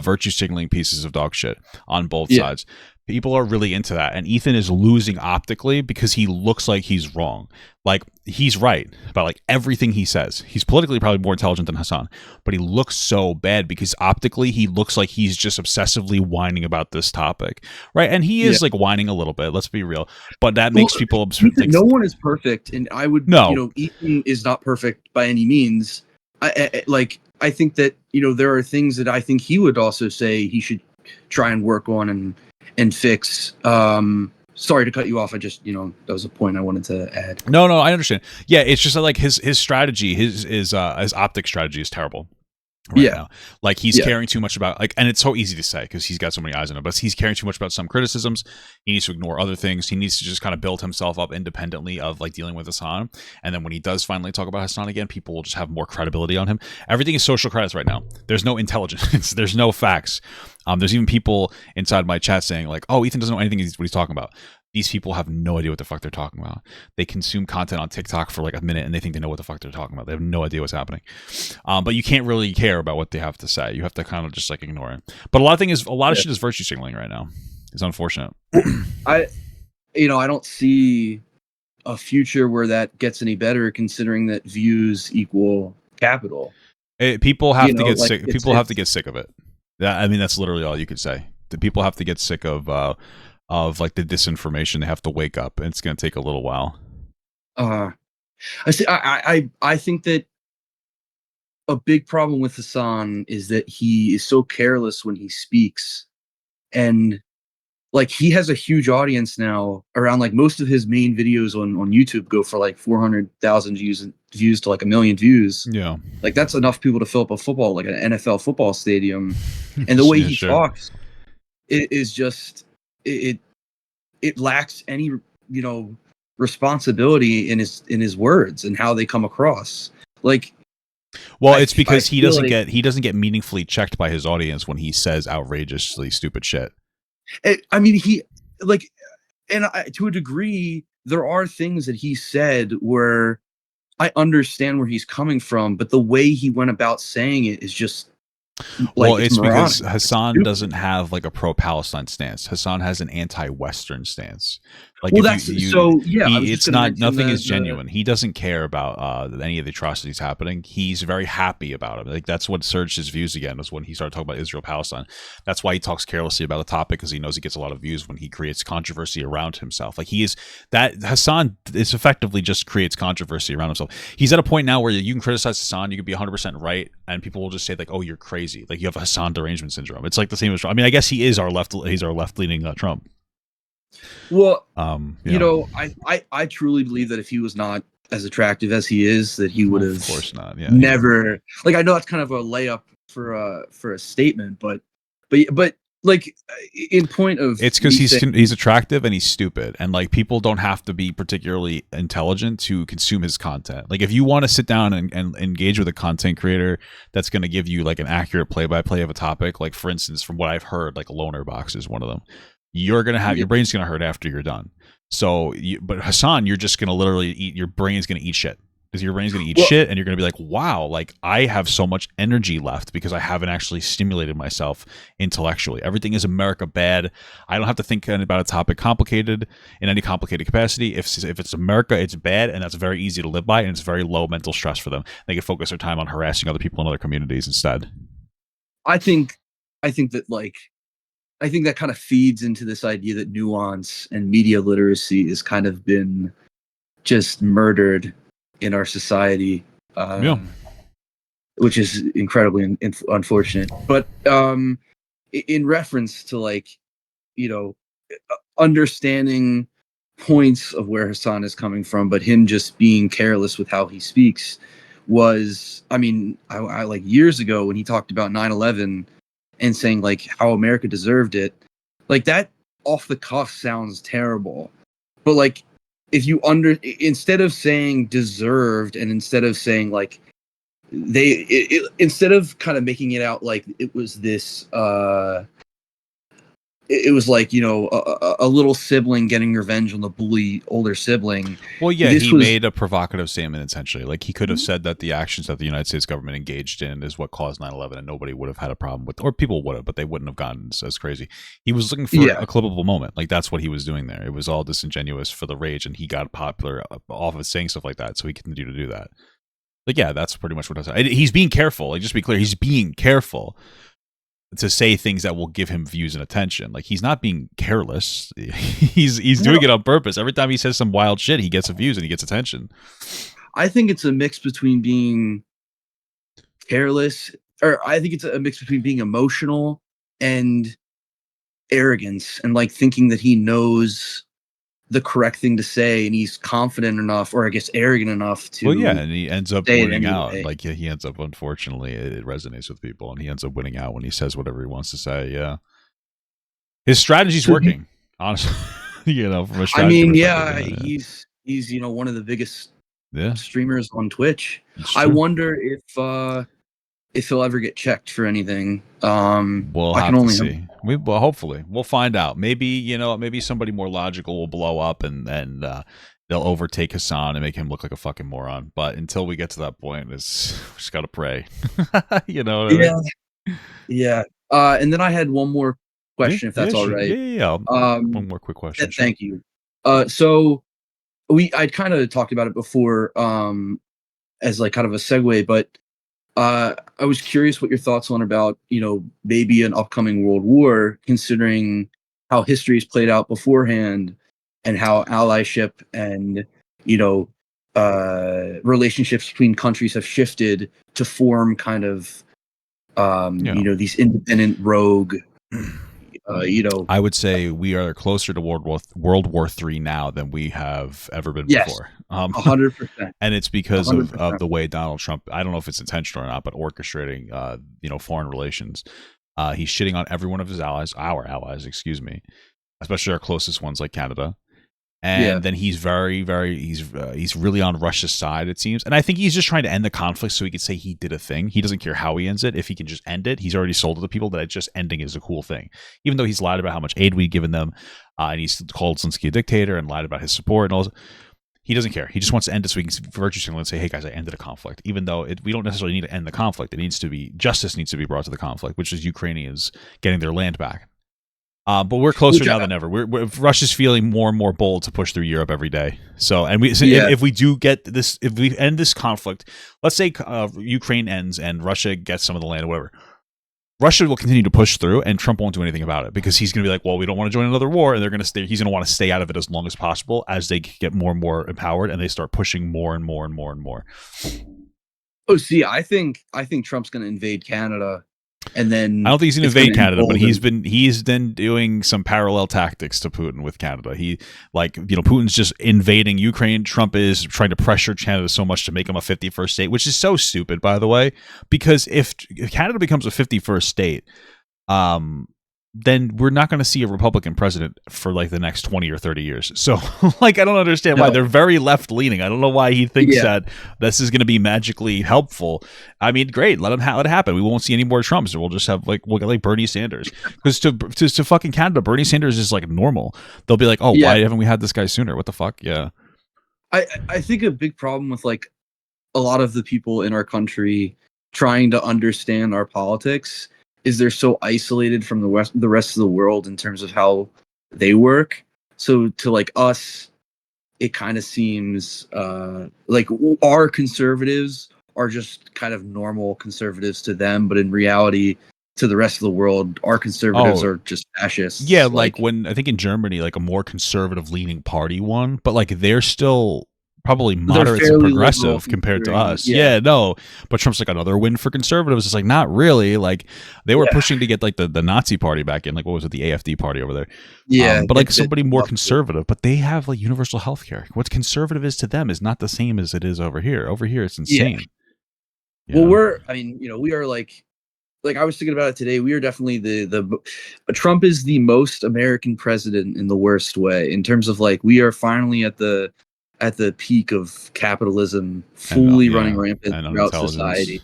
[SPEAKER 2] virtue signaling pieces of dog shit on both
[SPEAKER 3] yeah.
[SPEAKER 2] sides. People are really into that, and Ethan is losing optically because he looks like he's wrong. Like he's right about like everything he says. He's politically probably more intelligent than Hassan, but he looks so bad because optically he looks like he's just obsessively whining about this topic, right? And he is like whining a little bit. Let's be real, but that makes people like,
[SPEAKER 3] no one is perfect, and I would,
[SPEAKER 2] no.
[SPEAKER 3] Ethan is not perfect by any means. I think that there are things that I think he would also say he should try and work on and fix. Sorry to cut you off. I just that was a point I wanted to add.
[SPEAKER 2] No, I understand. Yeah, it's just that, like his strategy, his optic strategy is terrible. right now. Like he's caring too much about and it's so easy to say because he's got so many eyes on him, but he's caring too much about some criticisms. He needs to ignore other things. He needs to just kind of build himself up independently of like dealing with Hassan. And then when he does finally talk about Hassan again, people will just have more credibility on him. Everything is social credits right now. There's no intelligence. There's no facts. There's even people inside my chat saying like, oh, Ethan doesn't know anything what he's talking about. These people have no idea what the fuck they're talking about. They consume content on TikTok for like a minute and they think they know what the fuck they're talking about. They have no idea what's happening. But you can't really care about what they have to say. You have to kind of just like ignore it. But a lot of shit is virtue signaling right now. It's unfortunate.
[SPEAKER 3] I don't see a future where that gets any better, considering that views equal capital.
[SPEAKER 2] People have to get sick. People have to get sick of it. I mean, that's literally all you could say. The people have to get sick of like the disinformation. They have to wake up, and it's going to take a little while.
[SPEAKER 3] I think that a big problem with Hassan is that he is so careless when he speaks, and like he has a huge audience now. Around like most of his main videos on YouTube go for like 400,000 views to like 1 million views.
[SPEAKER 2] Yeah,
[SPEAKER 3] like that's enough people to fill up a football, like an NFL football stadium. And the way he talks, it is just it lacks any responsibility in his words and how they come across. Like,
[SPEAKER 2] well, it's because he doesn't get meaningfully checked by his audience when he says outrageously stupid shit.
[SPEAKER 3] I mean, to a degree, there are things that he said where I understand where he's coming from, but the way he went about saying it is just like,
[SPEAKER 2] well, it's because Hassan doesn't have like a pro-Palestine stance. Hassan has an anti-Western stance. Like,
[SPEAKER 3] well,
[SPEAKER 2] it's not, nothing is genuine. He doesn't care about any of the atrocities happening. He's very happy about it. Like, that's what surged his views again, was when he started talking about Israel Palestine. That's why he talks carelessly about the topic, because he knows he gets a lot of views when he creates controversy around himself. Like, Hassan is effectively just creates controversy around himself. He's at a point now where you can criticize Hassan, you can be 100% right, and people will just say like, oh, you're crazy. Like, you have Hassan derangement syndrome. It's like the same as Trump. I mean, I guess he's our left-leaning Trump.
[SPEAKER 3] Well, I truly believe that if he was not as attractive as he is, that he would have,
[SPEAKER 2] of course not,
[SPEAKER 3] never. Like, I know that's kind of a layup for a statement, but like, in point of,
[SPEAKER 2] it's because he's attractive and he's stupid, and like, people don't have to be particularly intelligent to consume his content. Like, if you want to sit down and engage with a content creator that's going to give you like an accurate play-by-play of a topic, like for instance, from what I've heard, like Loner Box is one of them. You're gonna have your brain's gonna hurt after you're done. So, but Hassan, you're just gonna literally your brain's gonna eat shit. Because your brain's gonna eat shit, and you're gonna be like, wow, like I have so much energy left because I haven't actually stimulated myself intellectually. Everything is America bad. I don't have to think about a topic complicated in any complicated capacity. If it's America, it's bad, and that's very easy to live by, and it's very low mental stress for them. They can focus their time on harassing other people in other communities instead.
[SPEAKER 3] I think that kind of feeds into this idea that nuance and media literacy has kind of been just murdered in our society, which is incredibly unfortunate. But in reference to like, understanding points of where Hassan is coming from, but him just being careless with how he speaks was, I like years ago when he talked about 9/11 and saying like how America deserved it, like that off the cuff sounds terrible, but like if you instead of saying deserved, and instead of saying like instead of kind of making it out like it was this it was like, a little sibling getting revenge on the bully older sibling.
[SPEAKER 2] Well, yeah, he made a provocative statement essentially. Like, he could have said that the actions that the United States government engaged in is what caused 9/11, and nobody would have had a problem with, or people would have, but they wouldn't have gotten as crazy. He was looking for a clippable moment. Like, that's what he was doing there. It was all disingenuous for the rage, and he got popular off of saying stuff like that, so he continued to do that. Like, yeah, that's pretty much what I said. He's being careful. Like, just to be clear, he's being careful to say things that will give him views and attention. Like, he's not being careless. He's doing it on purpose. Every time he says some wild shit, he gets views and he gets attention.
[SPEAKER 3] I think it's a mix between being careless, or I think it's a mix between being emotional and arrogance, and like thinking that he knows the correct thing to say, and he's confident enough, or I guess arrogant enough to.
[SPEAKER 2] Well, yeah, and he ends up winning out.
[SPEAKER 3] Anyway.
[SPEAKER 2] Like he ends up, unfortunately, it resonates with people, and he ends up winning out when he says whatever he wants to say. Yeah, his strategy's working, honestly. From a strategy perspective.
[SPEAKER 3] He's one of the biggest
[SPEAKER 2] yeah.
[SPEAKER 3] streamers on Twitch. I wonder if he'll ever get checked for anything.
[SPEAKER 2] We'll have to see. Well, hopefully we'll find out. Maybe maybe somebody more logical will blow up and they'll overtake Hassan and make him look like a fucking moron. But until we get to that point, we just gotta pray. You know what I mean?
[SPEAKER 3] Yeah. And then I had one more question, if that's all right.
[SPEAKER 2] Yeah. One more quick question.
[SPEAKER 3] Thank you. So I'd kind of talked about it before, as like kind of a segue, but I was curious what your thoughts on about, maybe an upcoming world war, considering how history is played out beforehand and how allyship and, relationships between countries have shifted to form kind of, these independent rogue,
[SPEAKER 2] I would say we are closer to World War III now than we have ever been before.
[SPEAKER 3] 100%.
[SPEAKER 2] And it's because of the way Donald Trump, I don't know if it's intentional or not, but orchestrating, foreign relations. He's shitting on every one of his allies, our allies, excuse me, especially our closest ones like Canada. And then he's very, very, he's really on Russia's side, it seems. And I think he's just trying to end the conflict so he could say he did a thing. He doesn't care how he ends it. If he can just end it, he's already sold to the people that just ending is a cool thing. Even though he's lied about how much aid we've given them, and he's called Zelensky a dictator and lied about his support and all that. He doesn't care. He just wants to end it so he can virtue signal and say, hey guys, I ended a conflict. Even though we don't necessarily need to end the conflict. Justice needs to be brought to the conflict, which is Ukrainians getting their land back. But we're closer now than ever. Russia's feeling more and more bold to push through Europe every day. So, if we do get this, if we end this conflict, let's say Ukraine ends and Russia gets some of the land or whatever, Russia will continue to push through, and Trump won't do anything about it because he's going to be like, well, we don't want to join another war, and he's going to want to stay out of it as long as possible as they get more and more empowered and they start pushing more and more and more and more.
[SPEAKER 3] Oh, see, I think Trump's going to invade Canada. And then
[SPEAKER 2] I don't think he's going to invade Canada, but he's been doing some parallel tactics to Putin with Canada. Putin's just invading Ukraine. Trump is trying to pressure Canada so much to make him a 51st state, which is so stupid, by the way, because if Canada becomes a 51st state, then we're not going to see a Republican president for like the next 20 or 30 years. So I don't understand why they're very left leaning. I don't know why he thinks that this is going to be magically helpful. I mean, great. Let it happen. We won't see any more Trumps. We'll just have we'll get like Bernie Sanders, because to fucking Canada, Bernie Sanders is like normal. They'll be like, oh, why haven't we had this guy sooner? What the fuck? Yeah.
[SPEAKER 3] I think a big problem with like a lot of the people in our country trying to understand our politics is they're so isolated from the rest of the world in terms of how they work. So to like us, it kind of seems like our conservatives are just kind of normal conservatives to them, but in reality, to the rest of the world, our conservatives are just fascists.
[SPEAKER 2] Yeah, like when I think in Germany, like a more conservative leaning party won, but like they're still probably moderates and progressive compared to us. But Trump's like another win for conservatives. It's like not really. Like they were pushing to get like the Nazi party back in, like what was it, the AFD party over there. But like somebody more conservative, but they have like universal health care. What conservative is to them is not the same as it is over here. Over here it's insane.
[SPEAKER 3] Well, we are like I was thinking about it today. We are definitely the Trump is the most American president in the worst way, in terms of like we are finally at the peak of capitalism fully running rampant throughout society.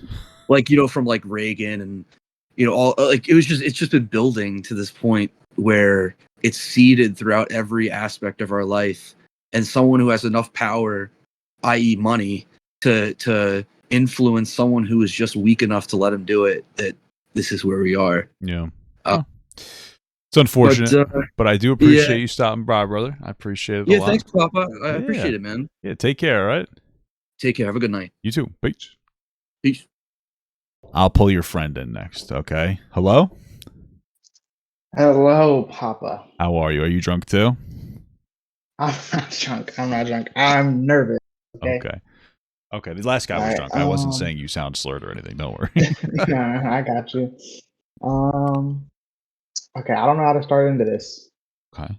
[SPEAKER 3] Like, from like Reagan and, all like it's just been building to this point where it's seeded throughout every aspect of our life. And someone who has enough power, i.e. money, to influence someone who is just weak enough to let him do it, that this is where we are.
[SPEAKER 2] Yeah. It's unfortunate, but I do appreciate you stopping by, brother. I appreciate it a lot.
[SPEAKER 3] Yeah, thanks, Papa. I appreciate it, man.
[SPEAKER 2] Yeah, take care, all right?
[SPEAKER 3] Take care. Have a good night.
[SPEAKER 2] You too. Peace.
[SPEAKER 3] Peace.
[SPEAKER 2] I'll pull your friend in next, okay? Hello?
[SPEAKER 4] Hello, Papa.
[SPEAKER 2] How are you? Are you drunk too?
[SPEAKER 4] I'm not drunk. I'm nervous.
[SPEAKER 2] Okay. The last guy was drunk. I wasn't saying you sound slurred or anything. Don't worry.
[SPEAKER 4] No, I got you. Okay, I don't know how to start into this.
[SPEAKER 2] Okay.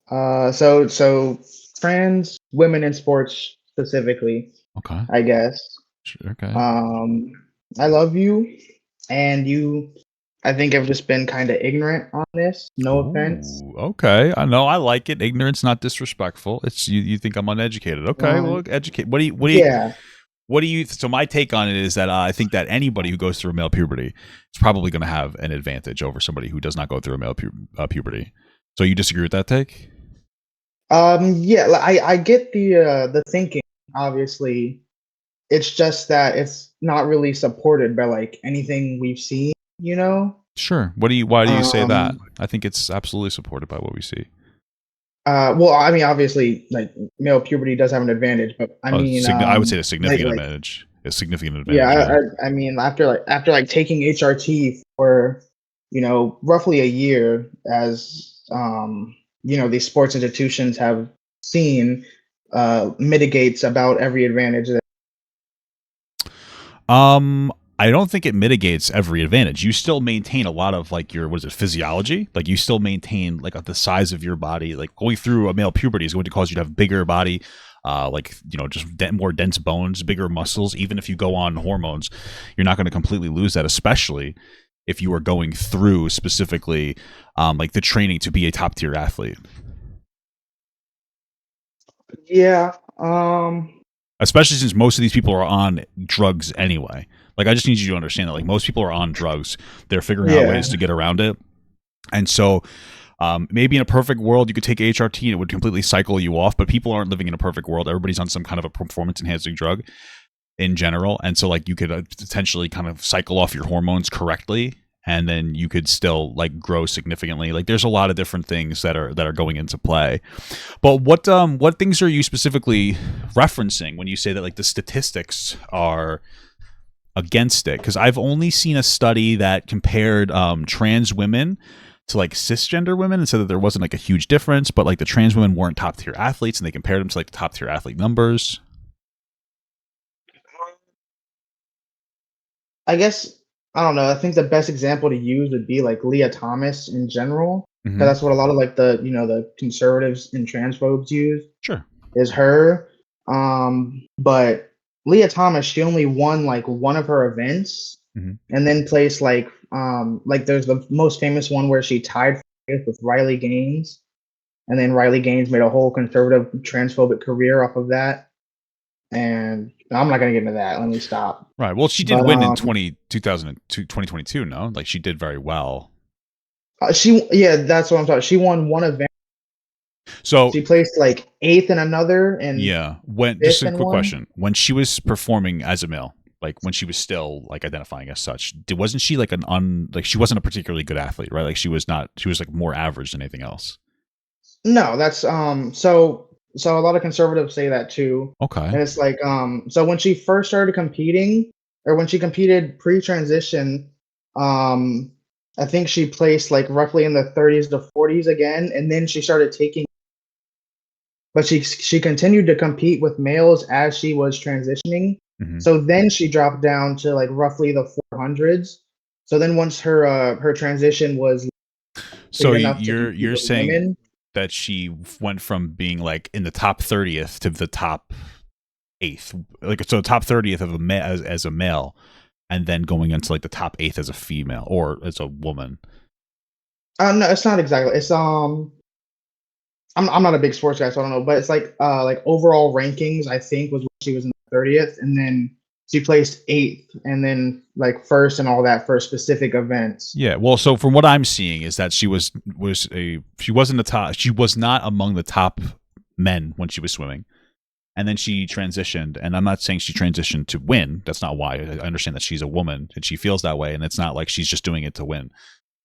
[SPEAKER 4] So trans women in sports specifically,
[SPEAKER 2] Okay.
[SPEAKER 4] I guess.
[SPEAKER 2] Sure, okay.
[SPEAKER 4] I love you, and you, I think, have just been kind of ignorant on this. No offense.
[SPEAKER 2] Ooh, okay. I know. I like it. Ignorance, not disrespectful. It's you. You think I'm uneducated? Okay. Well, educate.
[SPEAKER 4] Yeah.
[SPEAKER 2] What do you? So my take on it is that I think that anybody who goes through male puberty is probably going to have an advantage over somebody who does not go through a male puberty. So you disagree with that take?
[SPEAKER 4] Yeah. I get the thinking. Obviously, it's just that it's not really supported by like anything we've seen. You know.
[SPEAKER 2] Sure. Why do you say that?
[SPEAKER 4] Um.
[SPEAKER 2] I think it's absolutely supported by what we see.
[SPEAKER 4] Well, I mean, obviously, like male puberty does have an advantage, but I mean,
[SPEAKER 2] I would say a significant
[SPEAKER 4] like
[SPEAKER 2] advantage. A significant
[SPEAKER 4] yeah,
[SPEAKER 2] advantage.
[SPEAKER 4] I mean, after taking HRT for roughly a year, as these sports institutions have seen, mitigates about every advantage that.
[SPEAKER 2] I don't think it mitigates every advantage. You still maintain a lot of like your physiology. Like you still maintain like the size of your body. Like going through a male puberty is going to cause you to have bigger body, just more dense bones, bigger muscles. Even if you go on hormones, you're not going to completely lose that, especially if you are going through specifically like the training to be a top tier athlete.
[SPEAKER 4] Yeah.
[SPEAKER 2] Especially since most of these people are on drugs anyway. Like, I just need you to understand that, like, most people are on drugs. They're figuring out ways to get around it. And so maybe in a perfect world, you could take HRT and it would completely cycle you off, but people aren't living in a perfect world. Everybody's on some kind of a performance-enhancing drug in general. And so, like, you could potentially kind of cycle off your hormones correctly, and then you could still, like, grow significantly. Like, there's a lot of different things that are going into play. But what things are you specifically referencing when you say that, like, the statistics are against it? Because I've only seen a study that compared trans women to like cisgender women and said that there wasn't like a huge difference, but like the trans women weren't top tier athletes, and they compared them to like the top tier athlete numbers.
[SPEAKER 4] I guess I don't know. I think the best example to use would be like Leah Thomas in general, because that's what a lot of like the conservatives and transphobes use.
[SPEAKER 2] Sure,
[SPEAKER 4] is her. But Leah Thomas, she only won like one of her events, and then placed like there's the most famous one where she tied with Riley Gaines, and then Riley Gaines made a whole conservative transphobic career off of that. And I'm not gonna get into that. Let me stop.
[SPEAKER 2] Right. Well, she did win in 2022. No, like she did very well.
[SPEAKER 4] That's what I'm talking. She won one event.
[SPEAKER 2] So
[SPEAKER 4] she placed like 8th in another, and
[SPEAKER 2] just a quick question: when she was performing as a male, like when she was still like identifying as such, wasn't she like she wasn't a particularly good athlete, right? Like she was like more average than anything else.
[SPEAKER 4] No, that's so a lot of conservatives say that too.
[SPEAKER 2] Okay.
[SPEAKER 4] And it's like so when she first started competing, or when she competed pre-transition, I think she placed like roughly in the 30s to 40s again, and then she started taking. But she continued to compete with males as she was transitioning. So then she dropped down to like roughly the 400s. So then once her transition was,
[SPEAKER 2] so you're saying women, that she went from being like in the top 30th to the top 8th, like so top 30th of as a male, and then going into like the top 8th as a female or as a woman.
[SPEAKER 4] No, it's not exactly. It's I'm not a big sports guy, so I don't know, but it's like overall rankings, I think was when she was in the 30th, and then she placed 8th, and then like first and all that for specific events.
[SPEAKER 2] Yeah, well, so from what I'm seeing is that she wasn't the top. She was not among the top men when she was swimming, and then she transitioned. And I'm not saying she transitioned to win. That's not why. I understand that she's a woman and she feels that way, and it's not like she's just doing it to win.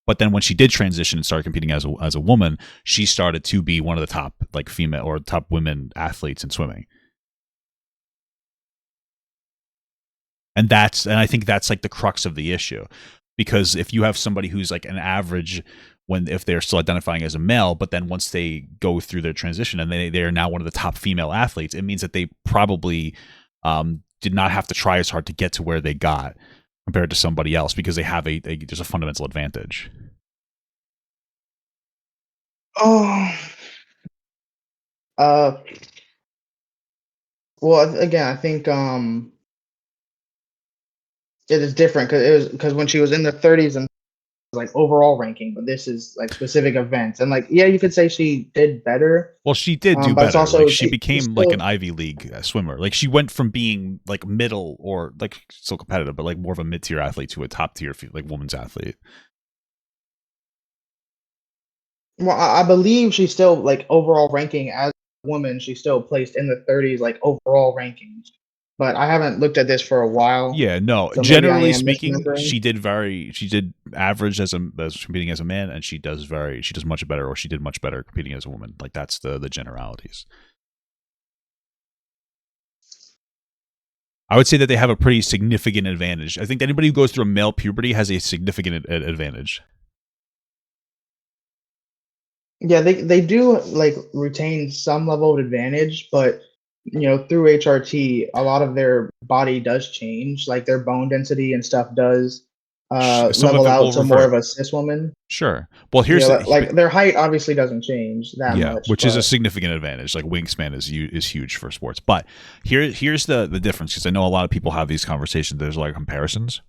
[SPEAKER 2] But then when she did transition and started competing as a woman, she started to be one of the top like female or top women athletes in swimming. And I think that's like the crux of the issue, because if you have somebody who's like an average if they're still identifying as a male, but then once they go through their transition and they are now one of the top female athletes, it means that they probably did not have to try as hard to get to where they got compared to somebody else, because they have there's a fundamental advantage.
[SPEAKER 4] Oh, Uh, well, again, I think it is different because when she was in the 30s and like overall ranking, but this is like specific events, and like yeah, you could say she did better.
[SPEAKER 2] Well, she did do
[SPEAKER 4] But it's
[SPEAKER 2] better. Like
[SPEAKER 4] also
[SPEAKER 2] she
[SPEAKER 4] she
[SPEAKER 2] became like an
[SPEAKER 4] still
[SPEAKER 2] Ivy League swimmer. Like she went from being like middle or like still competitive, but like more of a mid-tier athlete to a top-tier like woman's athlete.
[SPEAKER 4] well, I believe she's still like overall ranking as a woman. She's still placed in the 30s, like overall rankings. But I haven't looked at this for a while,
[SPEAKER 2] Yeah, no.
[SPEAKER 4] so maybe I
[SPEAKER 2] Generally
[SPEAKER 4] am
[SPEAKER 2] speaking,
[SPEAKER 4] misremembering.
[SPEAKER 2] she did average as competing as a man, and she does much better, or she did much better competing as a woman. Like that's the generalities. I would say that they have a pretty significant advantage. I think that anybody who goes through a male puberty has a significant advantage.
[SPEAKER 4] Yeah, they do like retain some level of advantage, but through HRT, a lot of their body does change, like their bone density and stuff does
[SPEAKER 2] Some of
[SPEAKER 4] level
[SPEAKER 2] it
[SPEAKER 4] out
[SPEAKER 2] will
[SPEAKER 4] to more of
[SPEAKER 2] revert.
[SPEAKER 4] a cis woman.
[SPEAKER 2] Sure. Well, here's the,
[SPEAKER 4] Like their height obviously doesn't change that
[SPEAKER 2] yeah,
[SPEAKER 4] much,
[SPEAKER 2] which is a
[SPEAKER 4] but
[SPEAKER 2] significant advantage. Like wingspan is huge for sports. But here's the difference, because I know a lot of people have these conversations. There's a lot of comparisons.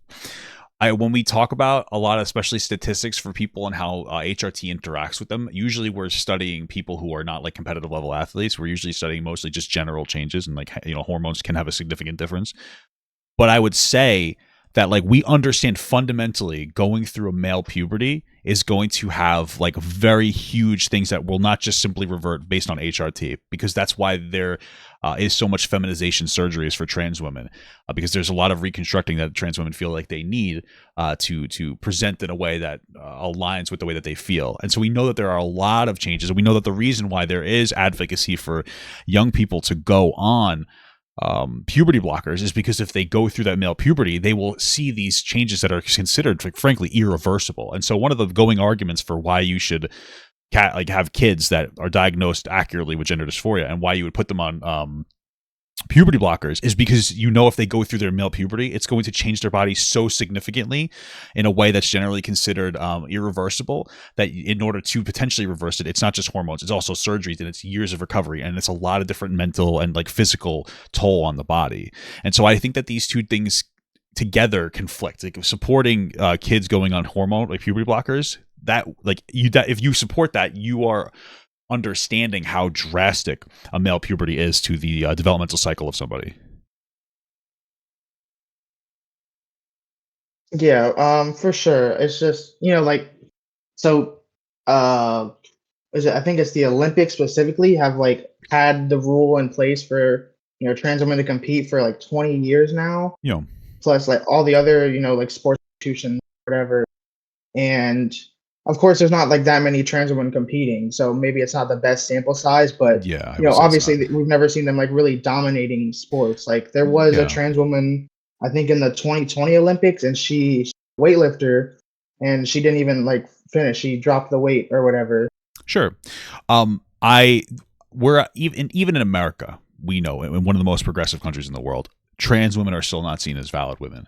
[SPEAKER 2] When we talk about a lot of, especially statistics for people and how HRT interacts with them, usually we're studying people who are not like competitive level athletes. We're usually studying mostly just general changes, and like hormones can have a significant difference. But I would say that like we understand fundamentally going through a male puberty is going to have like very huge things that will not just simply revert based on HRT, because that's why there is so much feminization surgeries for trans women, because there's a lot of reconstructing that trans women feel like they need to present in a way that aligns with the way that they feel. And so we know that there are a lot of changes, and we know that the reason why there is advocacy for young people to go on puberty blockers is because if they go through that male puberty, they will see these changes that are considered, like, frankly, irreversible. And so one of the going arguments for why you should have kids that are diagnosed accurately with gender dysphoria, and why you would put them on puberty blockers, is because if they go through their male puberty, it's going to change their body so significantly in a way that's generally considered irreversible, that in order to potentially reverse it, it's not just hormones, it's also surgeries, and it's years of recovery, and it's a lot of different mental and like physical toll on the body. And so I think that these two things together conflict. Like supporting kids going on hormone like puberty blockers, that if you support that, you are understanding how drastic a male puberty is to the developmental cycle of somebody.
[SPEAKER 4] yeah, for sure. It's just like so. Uh, is it? I think it's the Olympics specifically have like had the rule in place for trans women to compete for like 20 years now.
[SPEAKER 2] You know,
[SPEAKER 4] Plus like all the other like sports institutions, whatever. And of course, there's not like that many trans women competing, so maybe it's not the best sample size. But
[SPEAKER 2] yeah, I would say it's not.
[SPEAKER 4] obviously, we've never seen them like really dominating sports. Like there was a
[SPEAKER 2] Yeah,
[SPEAKER 4] trans woman, I think, in the 2020 Olympics, and she's a weightlifter, and she didn't even like finish. She dropped the weight or whatever.
[SPEAKER 2] sure. We're even in America, we know, in one of the most progressive countries in the world, trans women are still not seen as valid women.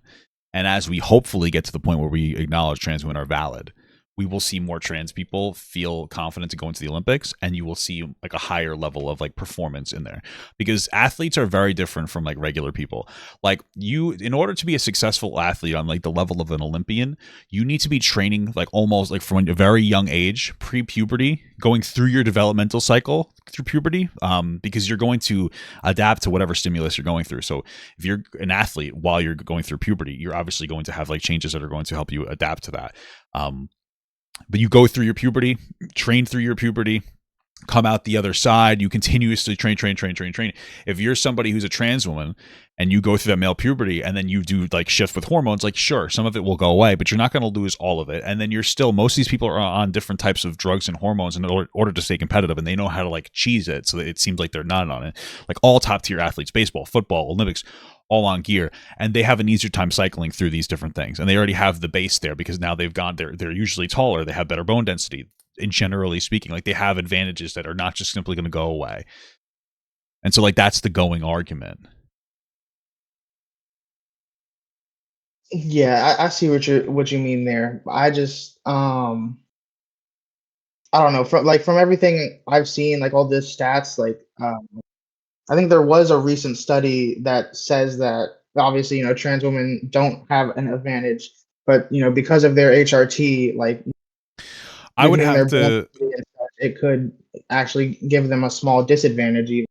[SPEAKER 2] And as we hopefully get to the point where we acknowledge trans women are valid, we will see more trans people feel confident to go into the Olympics, and you will see like a higher level of like performance in there, because athletes are very different from like regular people. Like in order to be a successful athlete on like the level of an Olympian, you need to be training like almost like from a very young age, pre-puberty, going through your developmental cycle through puberty, because you're going to adapt to whatever stimulus you're going through. So if you're an athlete while you're going through puberty, you're obviously going to have like changes that are going to help you adapt to that. But you go through your puberty, train through your puberty, come out the other side, you continuously train. If you're somebody who's a trans woman and you go through that male puberty and then you do like shift with hormones, like sure, some of it will go away, but you're not going to lose all of it. And then most of these people are on different types of drugs and hormones in order to stay competitive, and they know how to like cheese it so that it seems like they're not on it. Like all top tier athletes, baseball, football, Olympics, all on gear, and they have an easier time cycling through these different things, and they already have the base there because now they're usually taller, they have better bone density, and generally speaking, like they have advantages that are not just simply going to go away. And so like that's the going argument.
[SPEAKER 4] Yeah, I see what you mean there. I just I don't know, from everything I've seen, like all the stats, like I think there was a recent study that says that obviously, trans women don't have an advantage, but because of their HRT, like
[SPEAKER 2] I would
[SPEAKER 4] weakening
[SPEAKER 2] have
[SPEAKER 4] their bone
[SPEAKER 2] to
[SPEAKER 4] density and such, it could actually give them a small disadvantage.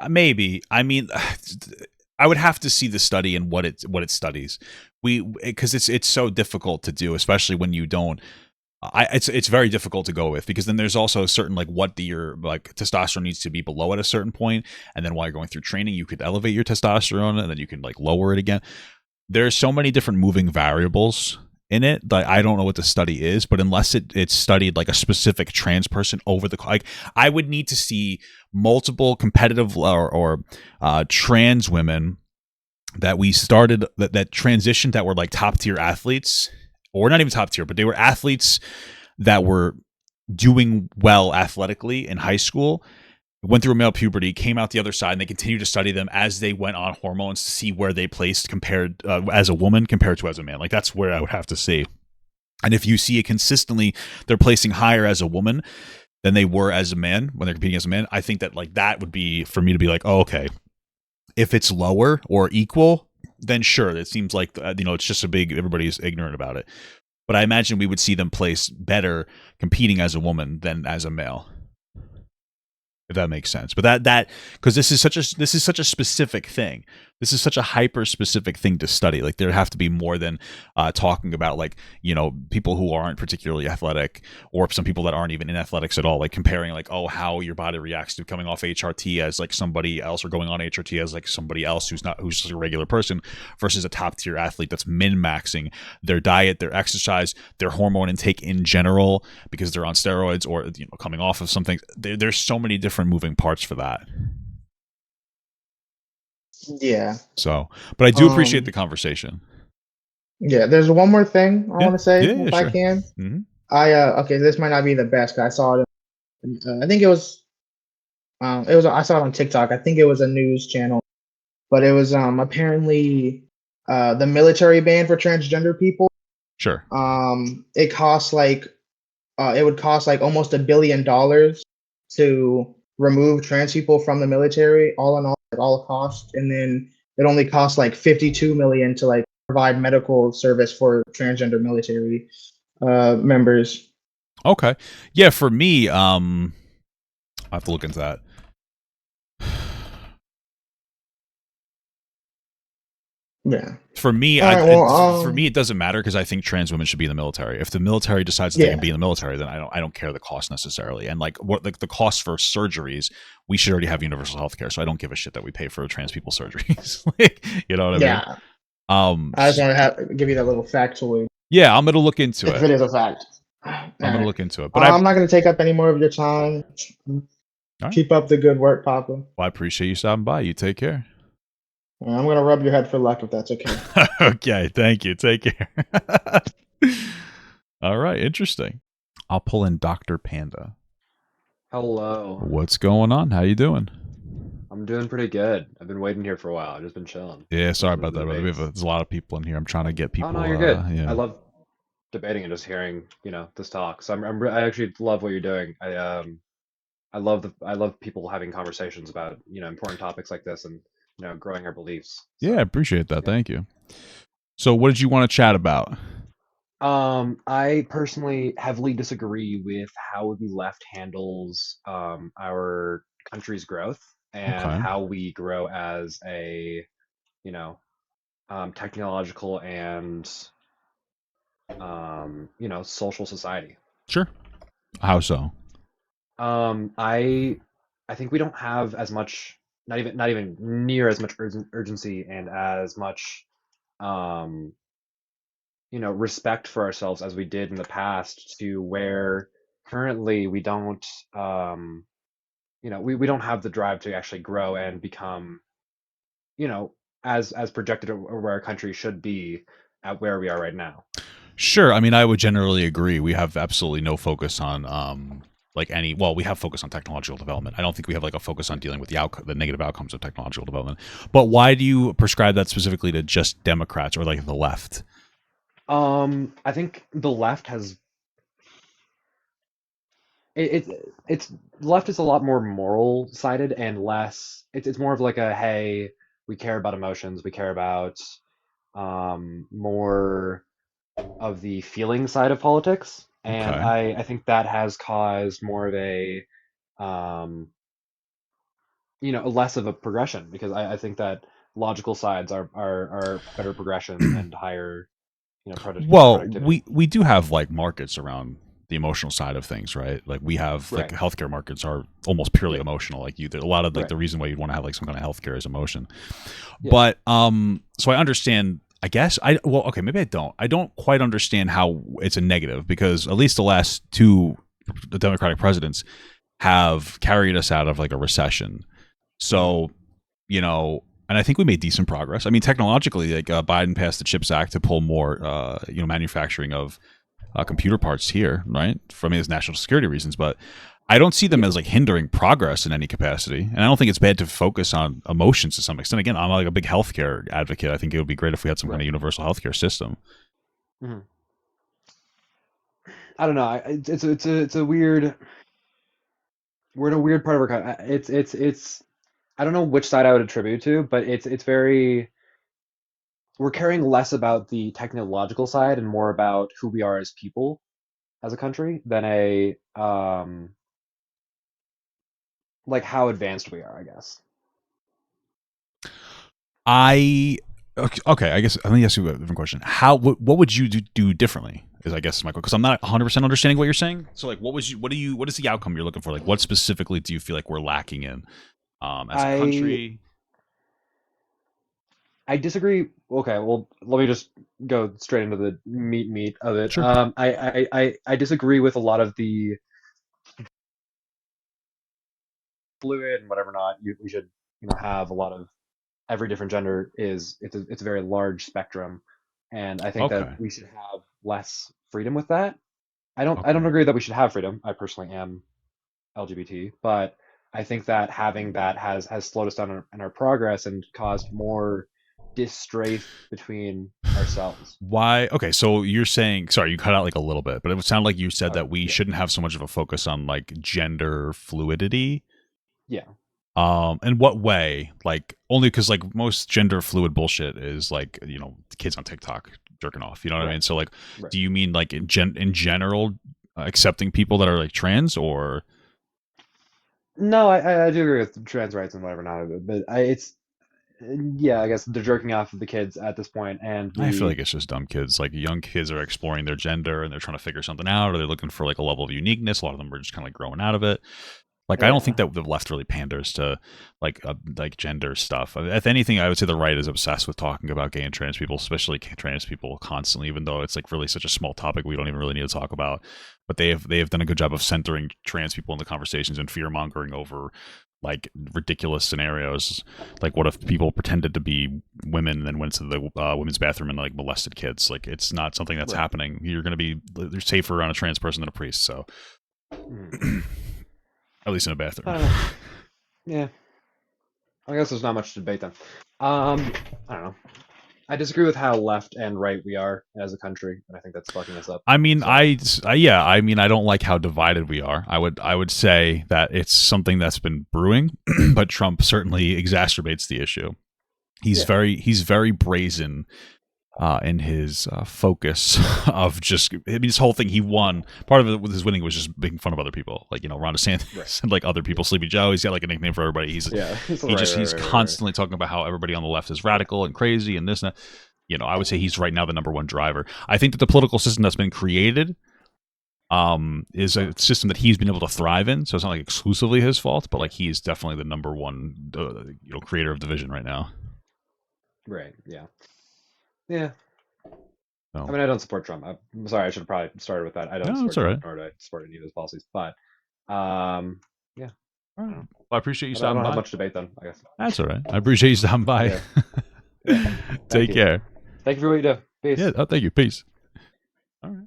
[SPEAKER 2] maybe. I mean, I would have to see the study and what it studies. Because it's so difficult to do, especially when you don't. It's very difficult to go with, because then there's also a certain like what your like testosterone needs to be below at a certain point, and then while you're going through training, you could elevate your testosterone, and then you can like lower it again. There's so many different moving variables in it that I don't know what the study is, but unless it's studied like a specific trans person over the like, I would need to see multiple competitive or trans women that we started that transitioned, that were like top tier athletes, or not even top tier, but they were athletes that were doing well athletically in high school, went through a male puberty, came out the other side, and they continued to study them as they went on hormones to see where they placed compared as a woman compared to as a man. Like that's where I would have to see. And if you see it consistently, they're placing higher as a woman than they were as a man when they're competing as a man. I think that like that would be for me to be like, oh, okay. If it's lower or equal, then sure, it seems like it's just a big, everybody's ignorant about it. But I imagine we would see them place better competing as a woman than as a male, if that makes sense. But that because this is such a specific thing. This is such a hyper specific thing to study. Like there have to be more than talking about like people who aren't particularly athletic, or some people that aren't even in athletics at all. Like comparing like, oh, how your body reacts to coming off HRT as like somebody else, or going on HRT as like somebody else who's just a regular person, versus a top tier athlete that's min maxing their diet, their exercise, their hormone intake in general, because they're on steroids or coming off of something. There's so many different moving parts for that.
[SPEAKER 4] Yeah.
[SPEAKER 2] So, but I do appreciate the conversation.
[SPEAKER 4] Yeah, there's one more thing I want to say, if I
[SPEAKER 2] sure.
[SPEAKER 4] can.
[SPEAKER 2] Mm-hmm.
[SPEAKER 4] Okay, this might not be the best, 'cause I saw it. I think it was I saw it on TikTok. I think it was a news channel, but it was apparently the military ban for transgender people.
[SPEAKER 2] Sure.
[SPEAKER 4] It costs like it would cost like almost $1 billion to remove trans people from the military, all in all, at all cost, and then it only costs like 52 million to like provide medical service for transgender military members.
[SPEAKER 2] Okay. Yeah, for me, I have to look into that.
[SPEAKER 4] Yeah.
[SPEAKER 2] For me, for me, it doesn't matter, because I think trans women should be in the military. If the military decides that they can be in the military, then I don't care the cost necessarily. And like what the cost for surgeries, we should already have universal health care, so I don't give a shit that we pay for trans people surgeries. You know what I mean?
[SPEAKER 4] I just want to give you that little factoid.
[SPEAKER 2] Yeah, I'm gonna look into it.
[SPEAKER 4] If it is a fact.
[SPEAKER 2] I'm gonna look into it. But
[SPEAKER 4] I'm not gonna take up any more of your time.
[SPEAKER 2] Right.
[SPEAKER 4] Keep up the good work, Papa.
[SPEAKER 2] Well, I appreciate you stopping by. You take care.
[SPEAKER 4] I'm gonna rub your head for luck, if that's okay.
[SPEAKER 2] Okay, thank you. Take care. All right, interesting. I'll pull in Dr. Panda.
[SPEAKER 5] Hello.
[SPEAKER 2] What's going on? How you doing?
[SPEAKER 5] I'm doing pretty good. I've been waiting here for a while. I've just been chilling.
[SPEAKER 2] Yeah, sorry about that, brother. There's a lot of people in here. I'm trying to get people.
[SPEAKER 5] Oh no, you're good.
[SPEAKER 2] Yeah.
[SPEAKER 5] I love debating and just hearing, this talk. So I actually love what you're doing. I love people having conversations about important topics like this, and growing our beliefs. So,
[SPEAKER 2] yeah, I appreciate that. Yeah. Thank you. So, what did you want to chat about?
[SPEAKER 5] I personally heavily disagree with how the left handles our country's growth, and how we grow as a technological and social society.
[SPEAKER 2] Sure. How so?
[SPEAKER 5] I think we don't have as much, not even near as much urgency and as much respect for ourselves as we did in the past, to where currently we don't we don't have the drive to actually grow and become as projected, or where our country should be at where we are right now.
[SPEAKER 2] Sure. I mean, I would generally agree. We have absolutely no focus on we have focus on technological development. I don't think we have like a focus on dealing with the negative outcomes of technological development. But why do you prescribe that specifically to just Democrats or like the left?
[SPEAKER 5] I think the left has it's left is a lot more moral sided and less. It's more of like a, hey, we care about emotions, we care about more of the feeling side of politics, and
[SPEAKER 2] Okay.
[SPEAKER 5] I think that has caused more of a um, less of a progression, because I think that logical sides are better progression and higher
[SPEAKER 2] Well,
[SPEAKER 5] productivity.
[SPEAKER 2] we do have like markets around the emotional side of things, right? Like we have like
[SPEAKER 5] Right.
[SPEAKER 2] healthcare markets are almost purely
[SPEAKER 5] Yeah.
[SPEAKER 2] emotional. Like a lot of like
[SPEAKER 5] Right.
[SPEAKER 2] the reason why you'd want to have like some kind of healthcare is emotion.
[SPEAKER 5] Yeah.
[SPEAKER 2] But so I understand. I guess okay, maybe I don't. I don't quite understand how it's a negative because at least the last two Democratic presidents have carried us out of like a recession.
[SPEAKER 5] Mhm.
[SPEAKER 2] So, and I think we made decent progress. I mean, technologically, like Biden passed the CHIPS Act to pull more, manufacturing of computer parts here, right? For me, it's national security reasons, but I don't see them
[SPEAKER 5] Yeah.
[SPEAKER 2] as like hindering progress in any capacity. And I don't think it's bad to focus on emotions to some extent. Again, I'm like a big healthcare advocate. I think it would be great if we had some kind of
[SPEAKER 5] Right.
[SPEAKER 2] universal healthcare system.
[SPEAKER 5] Mhm. I don't know. It's a weird. We're in a weird part of our country. It's. I don't know which side I would attribute to, but it's very. We're caring less about the technological side and more about who we are as people, as a country, than a like how advanced we are, I guess.
[SPEAKER 2] I okay. I guess let me ask you a different question. What would you do differently? Is I guess my question because I'm not 100% understanding what you're saying. So like, what is the outcome you're looking for? Like, what specifically do you feel like we're lacking in as a
[SPEAKER 5] I
[SPEAKER 2] country?
[SPEAKER 5] I disagree. Okay, well, let me just go straight into the meat of it.
[SPEAKER 2] Sure.
[SPEAKER 5] I disagree with a lot of the fluid and whatever not. We should have a lot of every different gender is it's a very large spectrum, and I think that
[SPEAKER 2] Okay.
[SPEAKER 5] we should have less freedom with that. I don't
[SPEAKER 2] Okay.
[SPEAKER 5] agree that we should have freedom. I personally am LGBT, but I think that having that has slowed us down in our progress and caused more distrafe between ourselves.
[SPEAKER 2] Why? Okay, so you're saying, sorry, you cut out like a little bit, but it would sound like you said
[SPEAKER 5] Okay,
[SPEAKER 2] that we
[SPEAKER 5] yeah,
[SPEAKER 2] shouldn't have so much of a focus on like gender fluidity.
[SPEAKER 5] yeah,
[SPEAKER 2] In what way? Like only because like most gender fluid bullshit is like kids on TikTok jerking off. You know what I
[SPEAKER 5] right,
[SPEAKER 2] mean? So like,
[SPEAKER 5] right.
[SPEAKER 2] do you mean like in general accepting people that are like trans or?
[SPEAKER 5] No, I do agree with trans rights and whatever not, but it's yeah, I guess they're jerking off of the kids at this point, and
[SPEAKER 2] I feel
[SPEAKER 5] the
[SPEAKER 2] like it's just dumb kids. Like young kids are exploring their gender and they're trying to figure something out, or they're looking for like a level of uniqueness. A lot of them are just kind of like growing out of it. Like I don't think
[SPEAKER 5] yeah,
[SPEAKER 2] that the left really panders to like gender stuff. If anything, I would say the right is obsessed with talking about gay and trans people, especially trans people, constantly. Even though it's like really such a small topic, we don't even really need to talk about. But they have done a good job of centering trans people in the conversations and fear mongering over like ridiculous scenarios. Like what if people pretended to be women and then went to the women's bathroom and like molested kids? Like it's not something that's
[SPEAKER 5] right.
[SPEAKER 2] happening. You're safer around a trans person than a priest. So
[SPEAKER 5] Mhm.
[SPEAKER 2] at least in a
[SPEAKER 5] I
[SPEAKER 2] bathroom.
[SPEAKER 5] don't know. Yeah, I guess there's not much to debate then. I don't know. I disagree with how left and right we are as a country, and I think that's fucking us up.
[SPEAKER 2] I mean,
[SPEAKER 5] So
[SPEAKER 2] yeah, I mean, I don't like how divided we are. I would say that it's something that's been brewing, but Trump certainly exacerbates the issue. He's
[SPEAKER 5] yeah,
[SPEAKER 2] very brazen in his focus of just. I mean, this whole thing he won. Part of it with his winning was just making fun of other people, like Ron
[SPEAKER 5] right.
[SPEAKER 2] DeSantis and like other people. Sleepy Joe. He's got like a nickname for everybody.
[SPEAKER 5] Yeah,
[SPEAKER 2] He's
[SPEAKER 5] right.
[SPEAKER 2] constantly talking about how everybody on the left is radical and crazy and this and that. I would say he's right now the number one driver. I think that the political system that's been created is a system that he's been able to thrive in. So it's not like exclusively his fault, but like he is definitely the number one, creator of division right now.
[SPEAKER 5] Right. Yeah. Yeah. I
[SPEAKER 2] So
[SPEAKER 5] mean, I don't support Trump. I'm sorry. I should have probably started with that. I don't
[SPEAKER 2] no, it's
[SPEAKER 5] support
[SPEAKER 2] all
[SPEAKER 5] Trump,
[SPEAKER 2] right.
[SPEAKER 5] nor do I support any of his policies. But yeah,
[SPEAKER 2] All
[SPEAKER 5] I
[SPEAKER 2] right.
[SPEAKER 5] don't know.
[SPEAKER 2] Well, I appreciate you
[SPEAKER 5] I
[SPEAKER 2] stopping
[SPEAKER 5] don't have
[SPEAKER 2] by.
[SPEAKER 5] much debate then, I guess.
[SPEAKER 2] That's all right. I appreciate you stopping by.
[SPEAKER 5] Yeah. Yeah. Thank
[SPEAKER 2] Take
[SPEAKER 5] you.
[SPEAKER 2] care.
[SPEAKER 5] Thank you for what you do.
[SPEAKER 2] Yeah.
[SPEAKER 5] Peace.
[SPEAKER 2] Oh, thank you. Peace. All right.